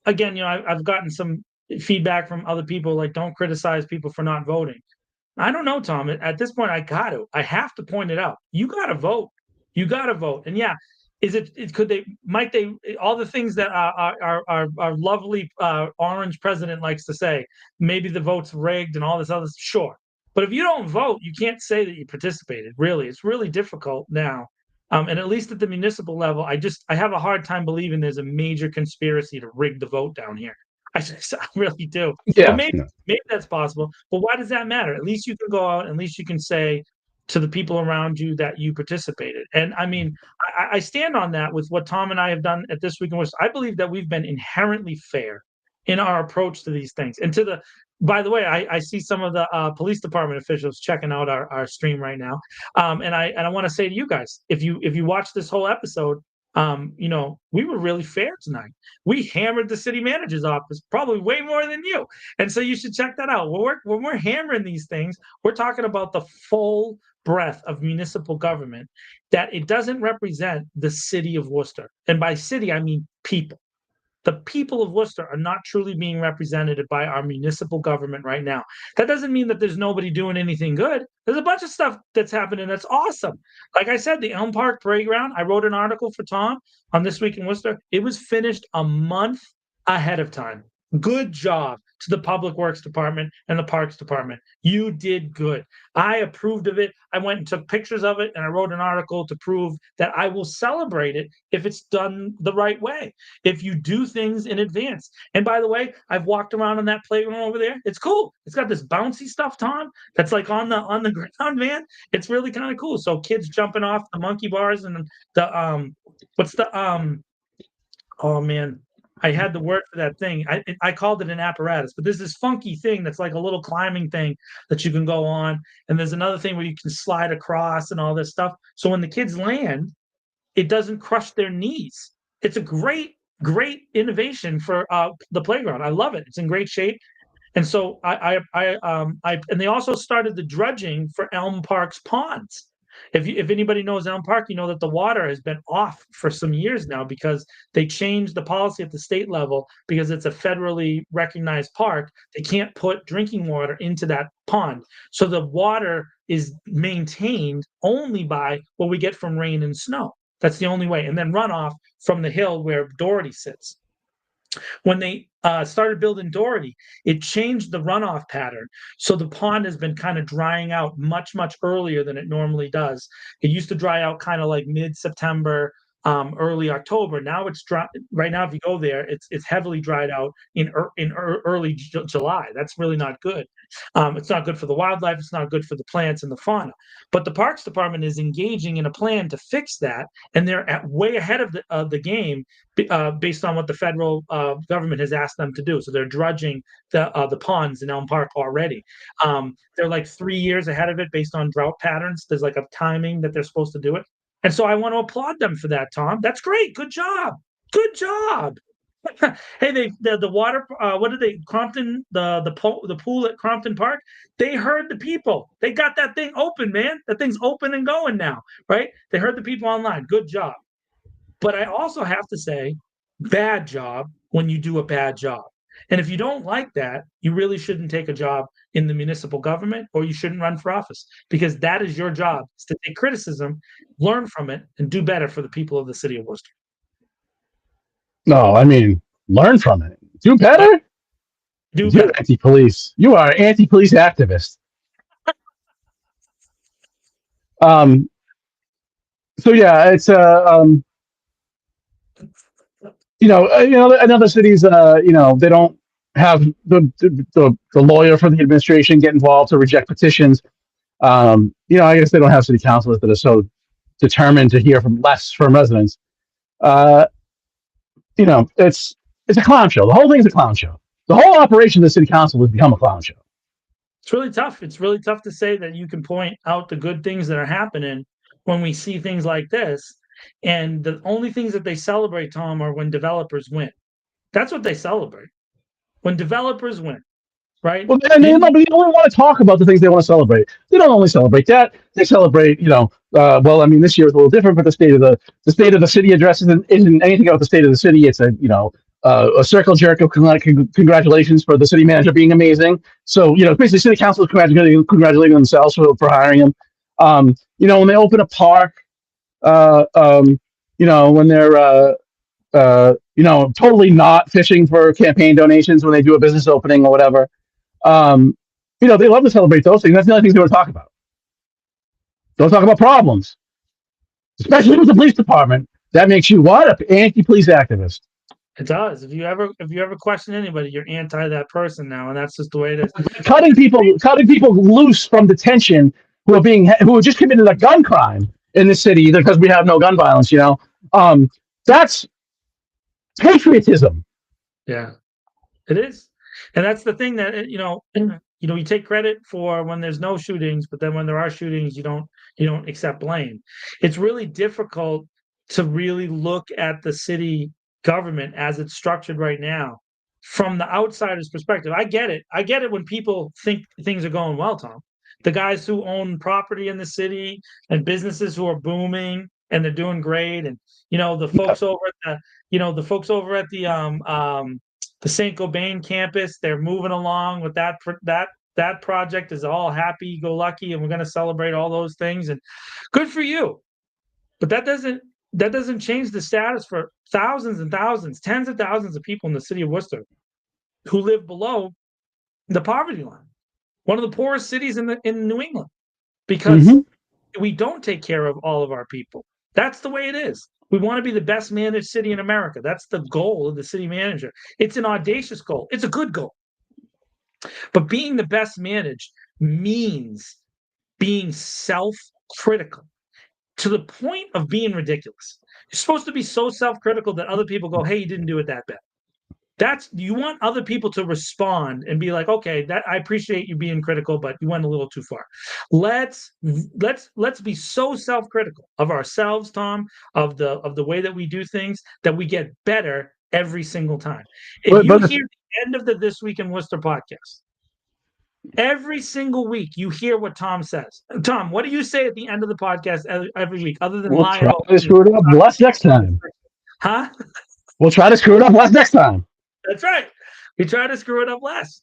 Again, I've gotten some feedback from other people, like, don't criticize people for not voting. I don't know, Tom. At this point, I have to point it out. You got to vote. You got to vote. And yeah, might they, all the things that our lovely orange president likes to say, maybe the vote's rigged and all this other, sure. But if you don't vote, you can't say that you participated. Really, it's really difficult now. And at least at the municipal level, I have a hard time believing there's a major conspiracy to rig the vote down here. I really do. Yeah, maybe that's possible. But why does that matter? At least you can go out, at least you can say to the people around you that you participated. And I mean, I stand on that with what Tom and I have done at This Week in Worcester. I believe that we've been inherently fair in our approach to these things. And by the way, I see some of the police department officials checking out our stream right now. And I want to say to you guys, if you watch this whole episode, we were really fair tonight. We hammered the city manager's office probably way more than you. And so you should check that out. When we're hammering these things, we're talking about the full breadth of municipal government, that it doesn't represent the city of Worcester. And by city, I mean people. The people of Worcester are not truly being represented by our municipal government right now. That doesn't mean that there's nobody doing anything good. There's a bunch of stuff that's happening that's awesome. Like I said, the Elm Park Playground, I wrote an article for Tom on This Week in Worcester. It was finished a month ahead of time. Good job. to the Public Works Department and the Parks Department. You did good. I approved of it. I went and took pictures of it, and I wrote an article to prove that I will celebrate it if it's done the right way, if you do things in advance. And by the way, I've walked around on that playground over there. It's cool. It's got this bouncy stuff, Tom, that's like on the ground, man. It's really kind of cool. So kids jumping off the monkey bars and the what's the oh man, I had the word for that thing. I called it an apparatus, but there's this funky thing that's like a little climbing thing that you can go on, and there's another thing where you can slide across and all this stuff. So when the kids land, it doesn't crush their knees. It's a great innovation for the playground. I love it. It's in great shape. And so and they also started the dredging for Elm Park's ponds. If anybody knows Elm Park, you know that the water has been off for some years now because they changed the policy at the state level because it's a federally recognized park. They can't put drinking water into that pond. So the water is maintained only by what we get from rain and snow. That's the only way. And then runoff from the hill where Doherty sits. When they started building Doherty, it changed the runoff pattern. So the pond has been kind of drying out much, much earlier than it normally does. It used to dry out kind of like mid-September, early October. Now it's dry. Right now, if you go there, it's heavily dried out in early July. That's really not good. It's not good for the wildlife. It's not good for the plants and the fauna. But the Parks Department is engaging in a plan to fix that, and they're way ahead of the game based on what the federal government has asked them to do. So they're dredging the ponds in Elm Park already. They're like 3 years ahead of it based on drought patterns. There's like a timing that they're supposed to do it. And so I want to applaud them for that, Tom. That's great. Good job. Good job. Hey, the water. What did they? Crompton, the pool at Crompton Park. They heard the people. They got that thing open, man. That thing's open and going now, right? They heard the people online. Good job. But I also have to say, bad job when you do a bad job. And if you don't like that, you really shouldn't take a job in the municipal government, or you shouldn't run for office, because that is your job, is to take criticism, learn from it, and do better for the people of the city of Worcester. No, I mean, learn from it. Do better? Do You're better. anti-police. You are an anti-police activist. So yeah, it's in other cities, they don't have the lawyer for the administration get involved to reject petitions. I guess they don't have city councilors that are so determined to hear from residents. It's a clown show. The whole thing is a clown show. The whole operation of the city council has become a clown show. It's really tough. It's really tough to say that you can point out the good things that are happening when we see things like this. And the only things that they celebrate, Tom, are when developers win. That's what they celebrate. When developers win, right? Well, but they only want to talk about the things they want to celebrate. They don't only celebrate that. They celebrate, this year is a little different, but the state of the city address isn't anything about the state of the city. It's a circle jerk of congratulations for the city manager being amazing. So, basically city council is congratulating themselves for hiring him. When they open a park, when they're, totally not fishing for campaign donations when they do a business opening or whatever. They love to celebrate those things. That's the only things they want to talk about. Don't talk about problems, especially with the police department. That makes you what? An anti-police activist. It does. If you ever question anybody, you're anti that person now, and that's just the way it is. Cutting people loose from detention who are just committed a gun crime in the city because we have no gun violence. That's patriotism. Yeah, it is, and that's the thing that you take credit for when there's no shootings, but then when there are shootings, you don't accept blame. It's really difficult to really look at the city government as it's structured right now from the outsider's perspective. I get it when people think things are going well, Tom. The guys who own property in the city and businesses who are booming and they're doing great, and the folks over at the St. Gobain campus, they're moving along with that project is all happy go lucky, and we're going to celebrate all those things, and good for you. But that doesn't change the status for thousands and thousands, tens of thousands of people in the city of Worcester who live below the poverty line, one of the poorest cities in New England, because we don't take care of all of our people. That's the way it is. We want to be the best managed city in America. That's the goal of the city manager. It's an audacious goal. It's a good goal. But being the best managed means being self-critical to the point of being ridiculous. You're supposed to be so self-critical that other people go, hey, you didn't do it that bad. You want other people to respond and be like, okay, that I appreciate you being critical, but you went a little too far. Let's be so self-critical of ourselves, Tom, of the way that we do things, that we get better every single time. If you hear the end of the This Week in Worcester podcast, every single week you hear what Tom says. Tom, what do you say at the end of the podcast every week, other than lie about to screw it up less next time? Huh? We'll try to screw it up less next time. That's right. We try to screw it up less.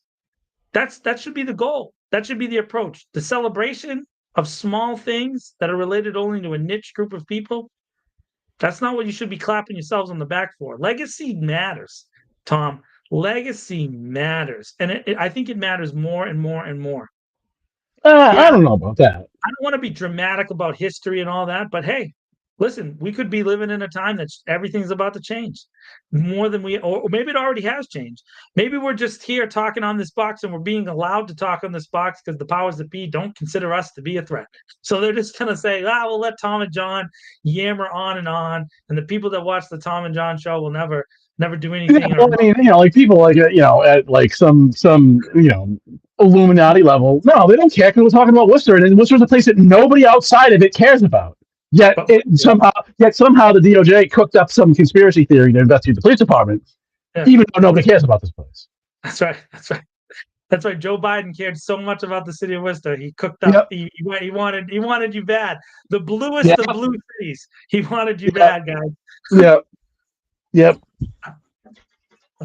That should be the goal. That should be the approach. The celebration of small things that are related only to a niche group of people. That's not what you should be clapping yourselves on the back for. Legacy matters, Tom. Legacy matters. And I think it matters more and more and more. I don't know about that. I don't want to be dramatic about history and all that, but hey, listen, we could be living in a time that everything's about to change more than or maybe it already has changed. Maybe we're just here talking on this box and we're being allowed to talk on this box because the powers that be don't consider us to be a threat. So they're just going to say, we'll let Tom and John yammer on. And the people that watch the Tom and John show will never do anything. Yeah, well, I mean, like people like, at like some, Illuminati level. No, they don't care because we're talking about Worcester, and Worcester's a place that nobody outside of it cares about. Yet somehow the DOJ cooked up some conspiracy theory to investigate the police department, even though nobody cares about this place. That's right. Joe Biden cared so much about the city of Worcester. He cooked up. Yep. He wanted you bad. The bluest of blue cities. He wanted you bad, guys. Yep.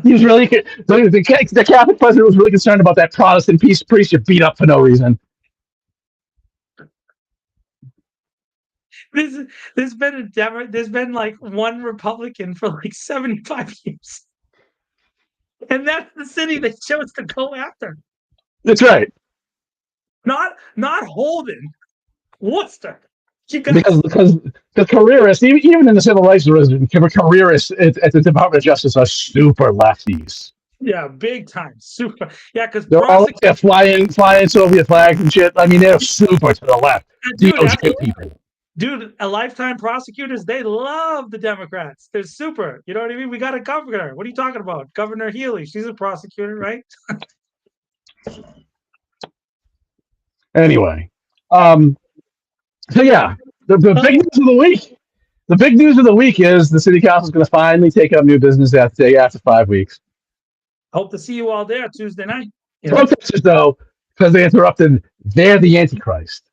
He was really the Catholic president was really concerned about that Protestant priest you beat up for no reason. There's been like one Republican for like 75 years. And that's the city they chose to go after. That's right. Not Holden, Worcester. Because the careerists, even in the civil rights division, careerists at the Department of Justice are super lefties. Yeah, big time, super. Yeah, because they're all like flying Soviet flags and shit. I mean, they're super to the left. Dude, lifetime prosecutors, they love the Democrats. They're super. You know what I mean? We got a governor. What are you talking about? Governor Healy. She's a prosecutor, right? Anyway, so yeah, the big news of the week. The big news of the week is the city council is going to finally take up new business after 5 weeks. Hope to see you all there Tuesday night. Protesters, though, because they interrupted, they're the Antichrist.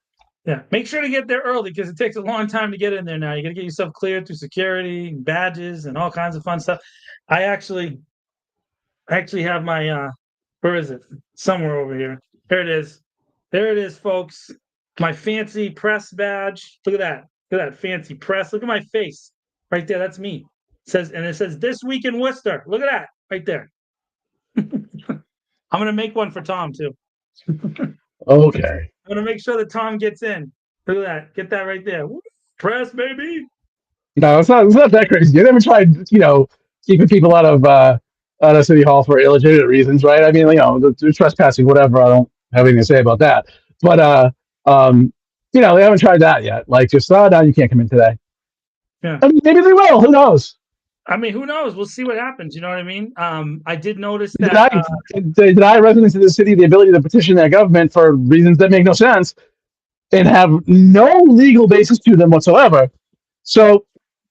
Yeah, make sure to get there early because it takes a long time to get in there now. You got to get yourself cleared through security, badges, and all kinds of fun stuff. I actually have my where is it? Somewhere over here. There it is. There it is, folks. My fancy press badge. Look at that. Look at that fancy press. Look at my face. Right there. That's me. It says This Week in Worcester. Look at that. Right there. I'm gonna make one for Tom too. Okay. I'm gonna make sure that Tom gets in. Look at that. Get that right there. Press, baby. No, it's not that crazy. You never tried, keeping people out of City Hall for illegitimate reasons, right? I mean, the trespassing, whatever. I don't have anything to say about that. But they haven't tried that yet. Like, just now you can't come in today. Yeah. I mean, maybe they will. Who knows? I mean, who knows? We'll see what happens. You know what I mean? I did notice that. Deny residents of the city the ability to petition their government for reasons that make no sense and have no legal basis to them whatsoever. So,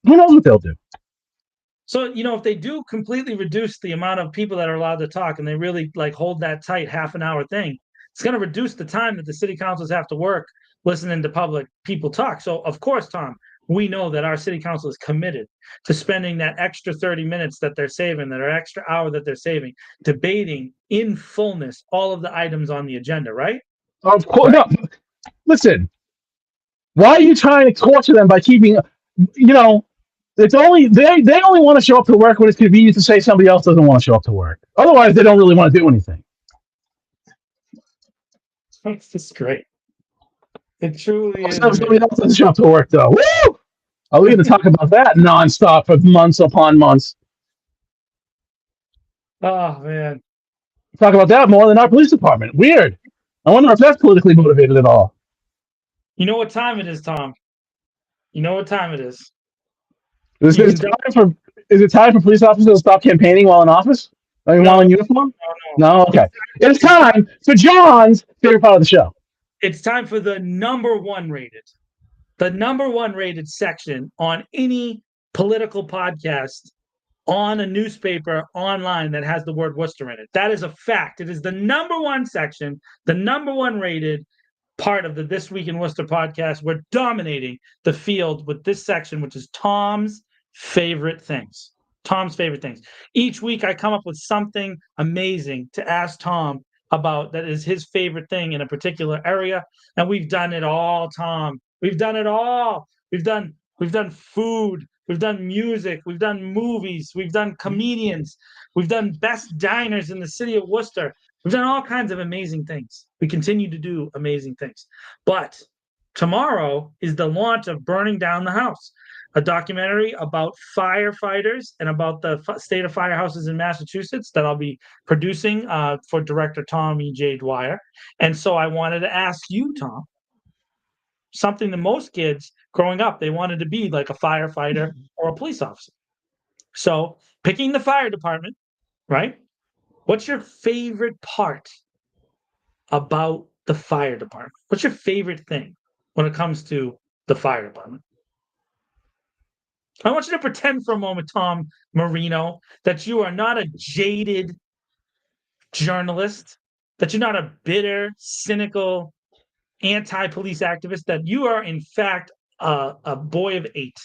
who knows what they'll do? So, if they do completely reduce the amount of people that are allowed to talk and they really hold that tight half an hour thing, it's going to reduce the time that the city councils have to work listening to public people talk. So, of course, Tom, we know that our city council is committed to spending that extra 30 minutes that they're saving, that extra hour that they're saving, debating in fullness all of the items on the agenda, right? Of course. Right? No, listen, why are you trying to torture them by keeping, it's only, they only want to show up to work when it's convenient to say somebody else doesn't want to show up to work. Otherwise, they don't really want to do anything. It's just great. It truly is. Somebody else doesn't show up to work though. Woo! Are we going to talk about that nonstop for months upon months? Oh man. Talk about that more than our police department. Weird. I wonder if that's politically motivated at all. You know what time it is, Tom? You know what time it is? Is it time for police officers to stop campaigning while in office? I mean, while in uniform? No, okay. It's time for John's favorite part of the show. It's time for the number one rated section on any political podcast on a newspaper online that has the word Worcester in it. That is a fact. It is the number one section, the number one rated part of the This Week in Worcester podcast. We're dominating the field with this section, which is Tom's favorite things. Tom's favorite things. Each week I come up with something amazing to ask Tom about that is his favorite thing in a particular area. And we've done it all, Tom. We've done it all. We've done food, we've done music, we've done movies, we've done comedians, we've done best diners in the city of Worcester. We've done all kinds of amazing things. We continue to do amazing things. But tomorrow is the launch of Burning Down the House, a documentary about firefighters and about the state of firehouses in Massachusetts that I'll be producing for director Tommy J. Dwyer. And so I wanted to ask you, Tom, something that most kids growing up, they wanted to be like a firefighter or a police officer. So picking the fire department, right? What's your favorite part about the fire department? What's your favorite thing when it comes to the fire department? I want you to pretend for a moment, Tom Marino, that you are not a jaded journalist, that you're not a bitter, cynical, anti-police activist, that you are in fact a boy of 8,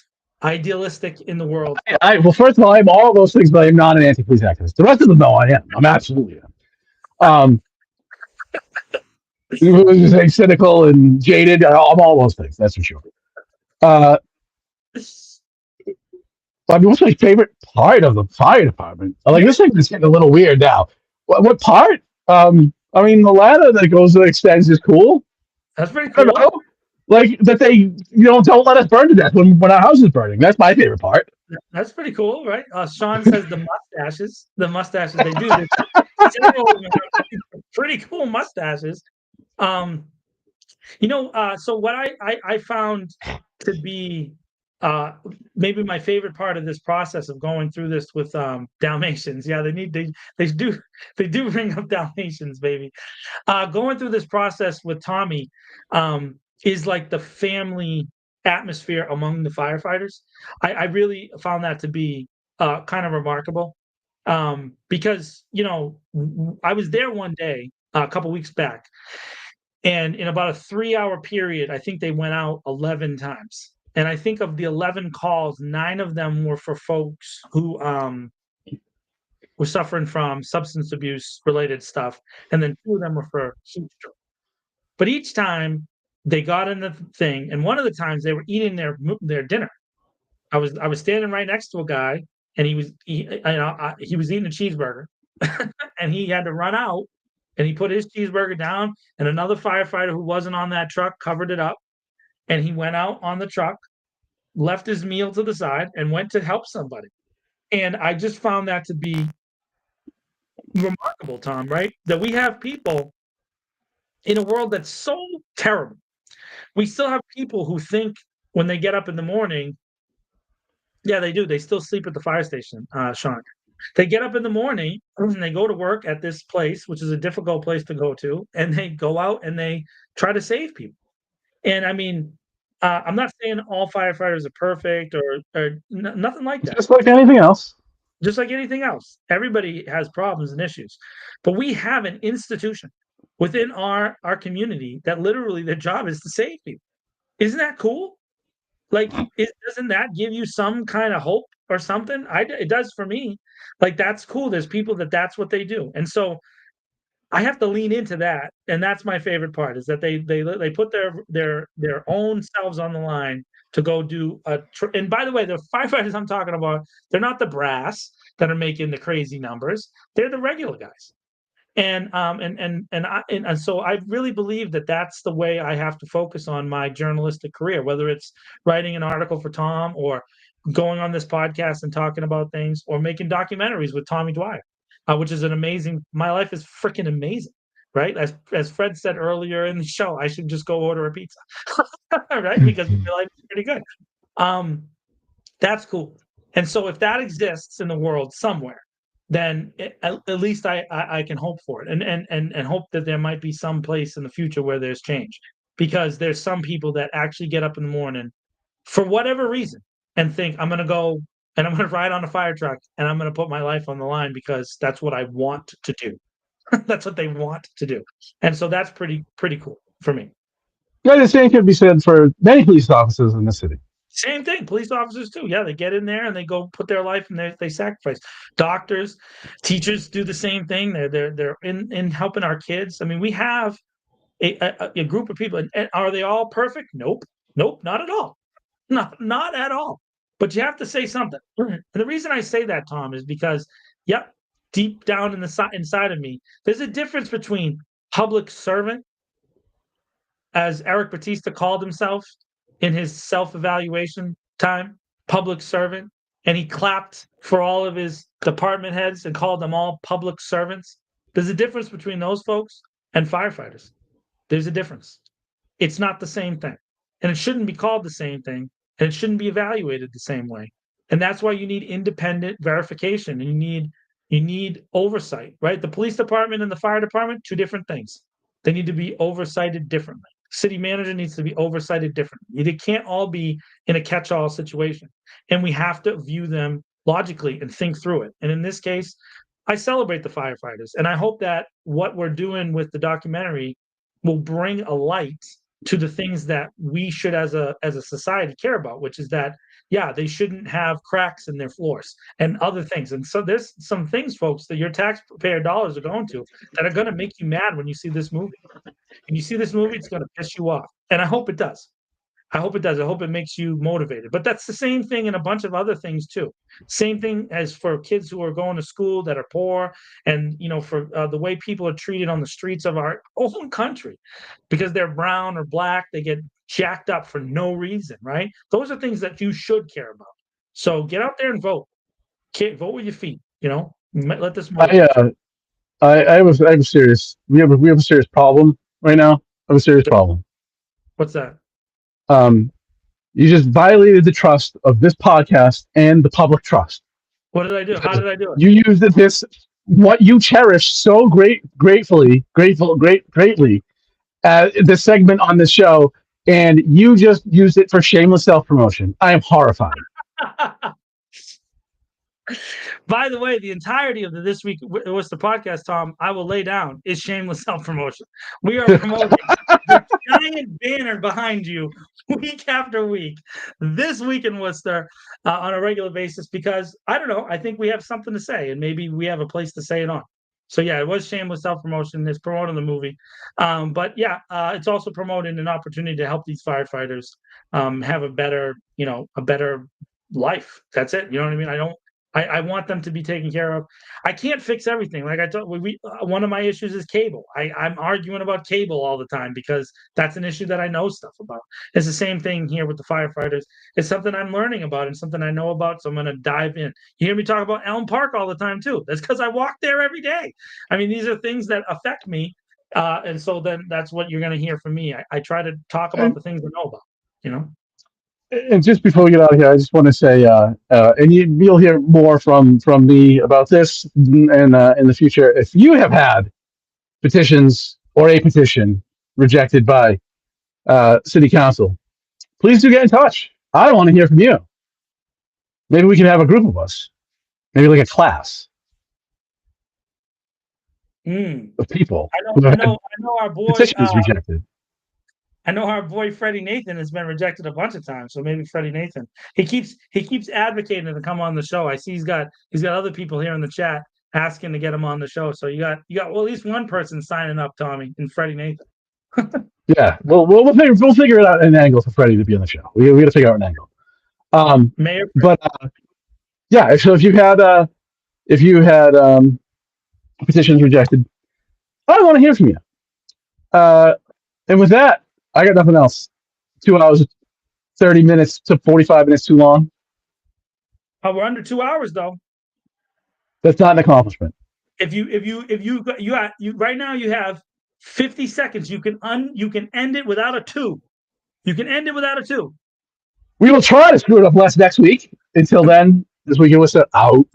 idealistic in the world. Well, first of all, I'm all those things, but I'm not an anti-police activist. The rest of them, no, I am. I'm absolutely am. Say cynical and jaded. I'm all those things. That's for sure. I mean, what's my favorite part of the fire department? Like, this thing is getting a little weird now. What part? I mean, the ladder that goes that extends is cool. That's pretty cool. Like that they, don't let us burn to death when our house is burning. That's my favorite part. That's pretty cool, right? Sean says the mustaches. The mustaches they do. Pretty cool mustaches. So what I found to be maybe my favorite part of this process of going through this with Dalmatians. Yeah, they do bring up Dalmatians, baby. Going through this process with Tommy is like the family atmosphere among the firefighters. I really found that to be kind of remarkable because I was there one day a couple weeks back, and in about a 3-hour period, I think they went out 11 times. And I think of the 11 calls, 9 of them were for folks who were suffering from substance abuse related stuff, and then 2 of them were for heat stroke. But each time they got in the thing, and one of the times they were eating their dinner. I was standing right next to a guy, and he was eating a cheeseburger, and he had to run out, and he put his cheeseburger down, and another firefighter who wasn't on that truck covered it up, and he went out on the truck, left his meal to the side, and went to help somebody. And I just found that to be remarkable, Tom, right? That we have people in a world that's so terrible. We still have people who think when they get up in the morning, yeah, they do. They still sleep at the fire station, Sean. They get up in the morning and they go to work at this place, which is a difficult place to go to, and they go out and they try to save people. And I mean, I'm not saying all firefighters are perfect or nothing like that. Just like anything else. Just like anything else. Everybody has problems and issues. But we have an institution within our community that literally their job is to save people. Isn't that cool? Like, doesn't that give you some kind of hope or something? It does for me. Like, that's cool. There's people that's what they do. And so I have to lean into that. And that's my favorite part, is that they put their own selves on the line to go do and by the way, the firefighters I'm talking about, they're not the brass that are making the crazy numbers. They're the regular guys. And so I really believe that that's the way I have to focus on my journalistic career, whether it's writing an article for Tom or going on this podcast and talking about things or making documentaries with Tommy Dwyer, which is my life is freaking amazing, right? As Fred said earlier in the show, I should just go order a pizza, right? Because my life is pretty good. That's cool. And so if that exists in the world somewhere, then at least I can hope for it and hope that there might be some place in the future where there's change, because there's some people that actually get up in the morning for whatever reason and think, I'm going to go and I'm going to ride on a fire truck and I'm going to put my life on the line because that's what I want to do. That's what they want to do. And so that's pretty cool for me. Yeah, the same can be said for many police officers in the city. Same thing. Police officers too. Yeah, they get in there and they go put their life and they sacrifice. Doctors, teachers do the same thing. They're in helping our kids. I mean, we have a group of people. And are they all perfect? Nope, not at all. Not at all. But you have to say something. And the reason I say that, Tom, is because, yep, deep down inside of me, there's a difference between public servant, as Eric Batista called himself in his self-evaluation time, public servant, and he clapped for all of his department heads and called them all public servants. There's a difference between those folks and firefighters. There's a difference. It's not the same thing. And it shouldn't be called the same thing, and it shouldn't be evaluated the same way. And that's why you need independent verification, and you need oversight, right? The police department and the fire department, two different things. They need to be oversighted differently. City manager needs to be oversighted differently. They can't all be in a catch-all situation. And we have to view them logically and think through it. And in this case, I celebrate the firefighters. And I hope that what we're doing with the documentary will bring a light to the things that we should as a society care about, which is that, yeah, they shouldn't have cracks in their floors and other things. And so there's some things, folks, that your taxpayer dollars are going to that are going to make you mad when you see this movie. And you see this movie, it's going to piss you off. And I hope it does. I hope it makes you motivated. But that's the same thing in a bunch of other things too. Same thing as for kids who are going to school that are poor, and for the way people are treated on the streets of our own country because they're brown or black, they get jacked up for no reason, right? Those are things that you should care about. So get out there and vote. Vote with your feet. Let this motivate you. I have a serious. We have a serious problem right now. I have a serious problem. What's that? You just violated the trust of this podcast and the public trust. What did I do? How did I do it? You used what you cherish so greatly, this segment on this show, and you just used it for shameless self-promotion. I am horrified. By the way, the entirety of This Week was the podcast, Tom, I will lay down, is shameless self-promotion. We are promoting the giant banner behind you week after week, This Week in Worcester, on a regular basis, because, I don't know, I think we have something to say, and maybe we have a place to say it on. So, yeah, it was shameless self-promotion. It's promoting the movie. But, yeah, it's also promoting an opportunity to help these firefighters have a better life. That's it. You know what I mean? I want them to be taken care of. I can't fix everything. Like I told one of my issues is cable. I'm arguing about cable all the time because that's an issue that I know stuff about. It's the same thing here with the firefighters. It's something I'm learning about and something I know about, so I'm going to dive in. You hear me talk about Elm Park all the time too. That's because I walk there every day. I mean, these are things that affect me, and so then that's what you're going to hear from me. I try to talk about the things I know about. And just before we get out of here, I just want to say, and you'll hear more from me about this in the future. If you have had petitions or a petition rejected by City Council, please do get in touch. I want to hear from you. Maybe we can have a group of us, maybe like a class of people. I know our boy petitions rejected. I know our boy Freddie Nathan has been rejected a bunch of times, so maybe Freddie Nathan. He keeps advocating to come on the show. I see he's got other people here in the chat asking to get him on the show. So you got at least one person signing up, Tommy, and Freddie Nathan. Yeah, well, we'll figure it out an angle for Freddie to be on the show. We got to figure out an angle. But yeah, so if you had petitions rejected, I want to hear from you. And with that, I got nothing else. 2 hours, 30 minutes to 45 minutes too long. Oh, we're under 2 hours though. That's not an accomplishment. If you right now you have 50 seconds. You can end it without a 2. You can end it without a 2. We will try to screw it up less next week. Until then, this week it was out.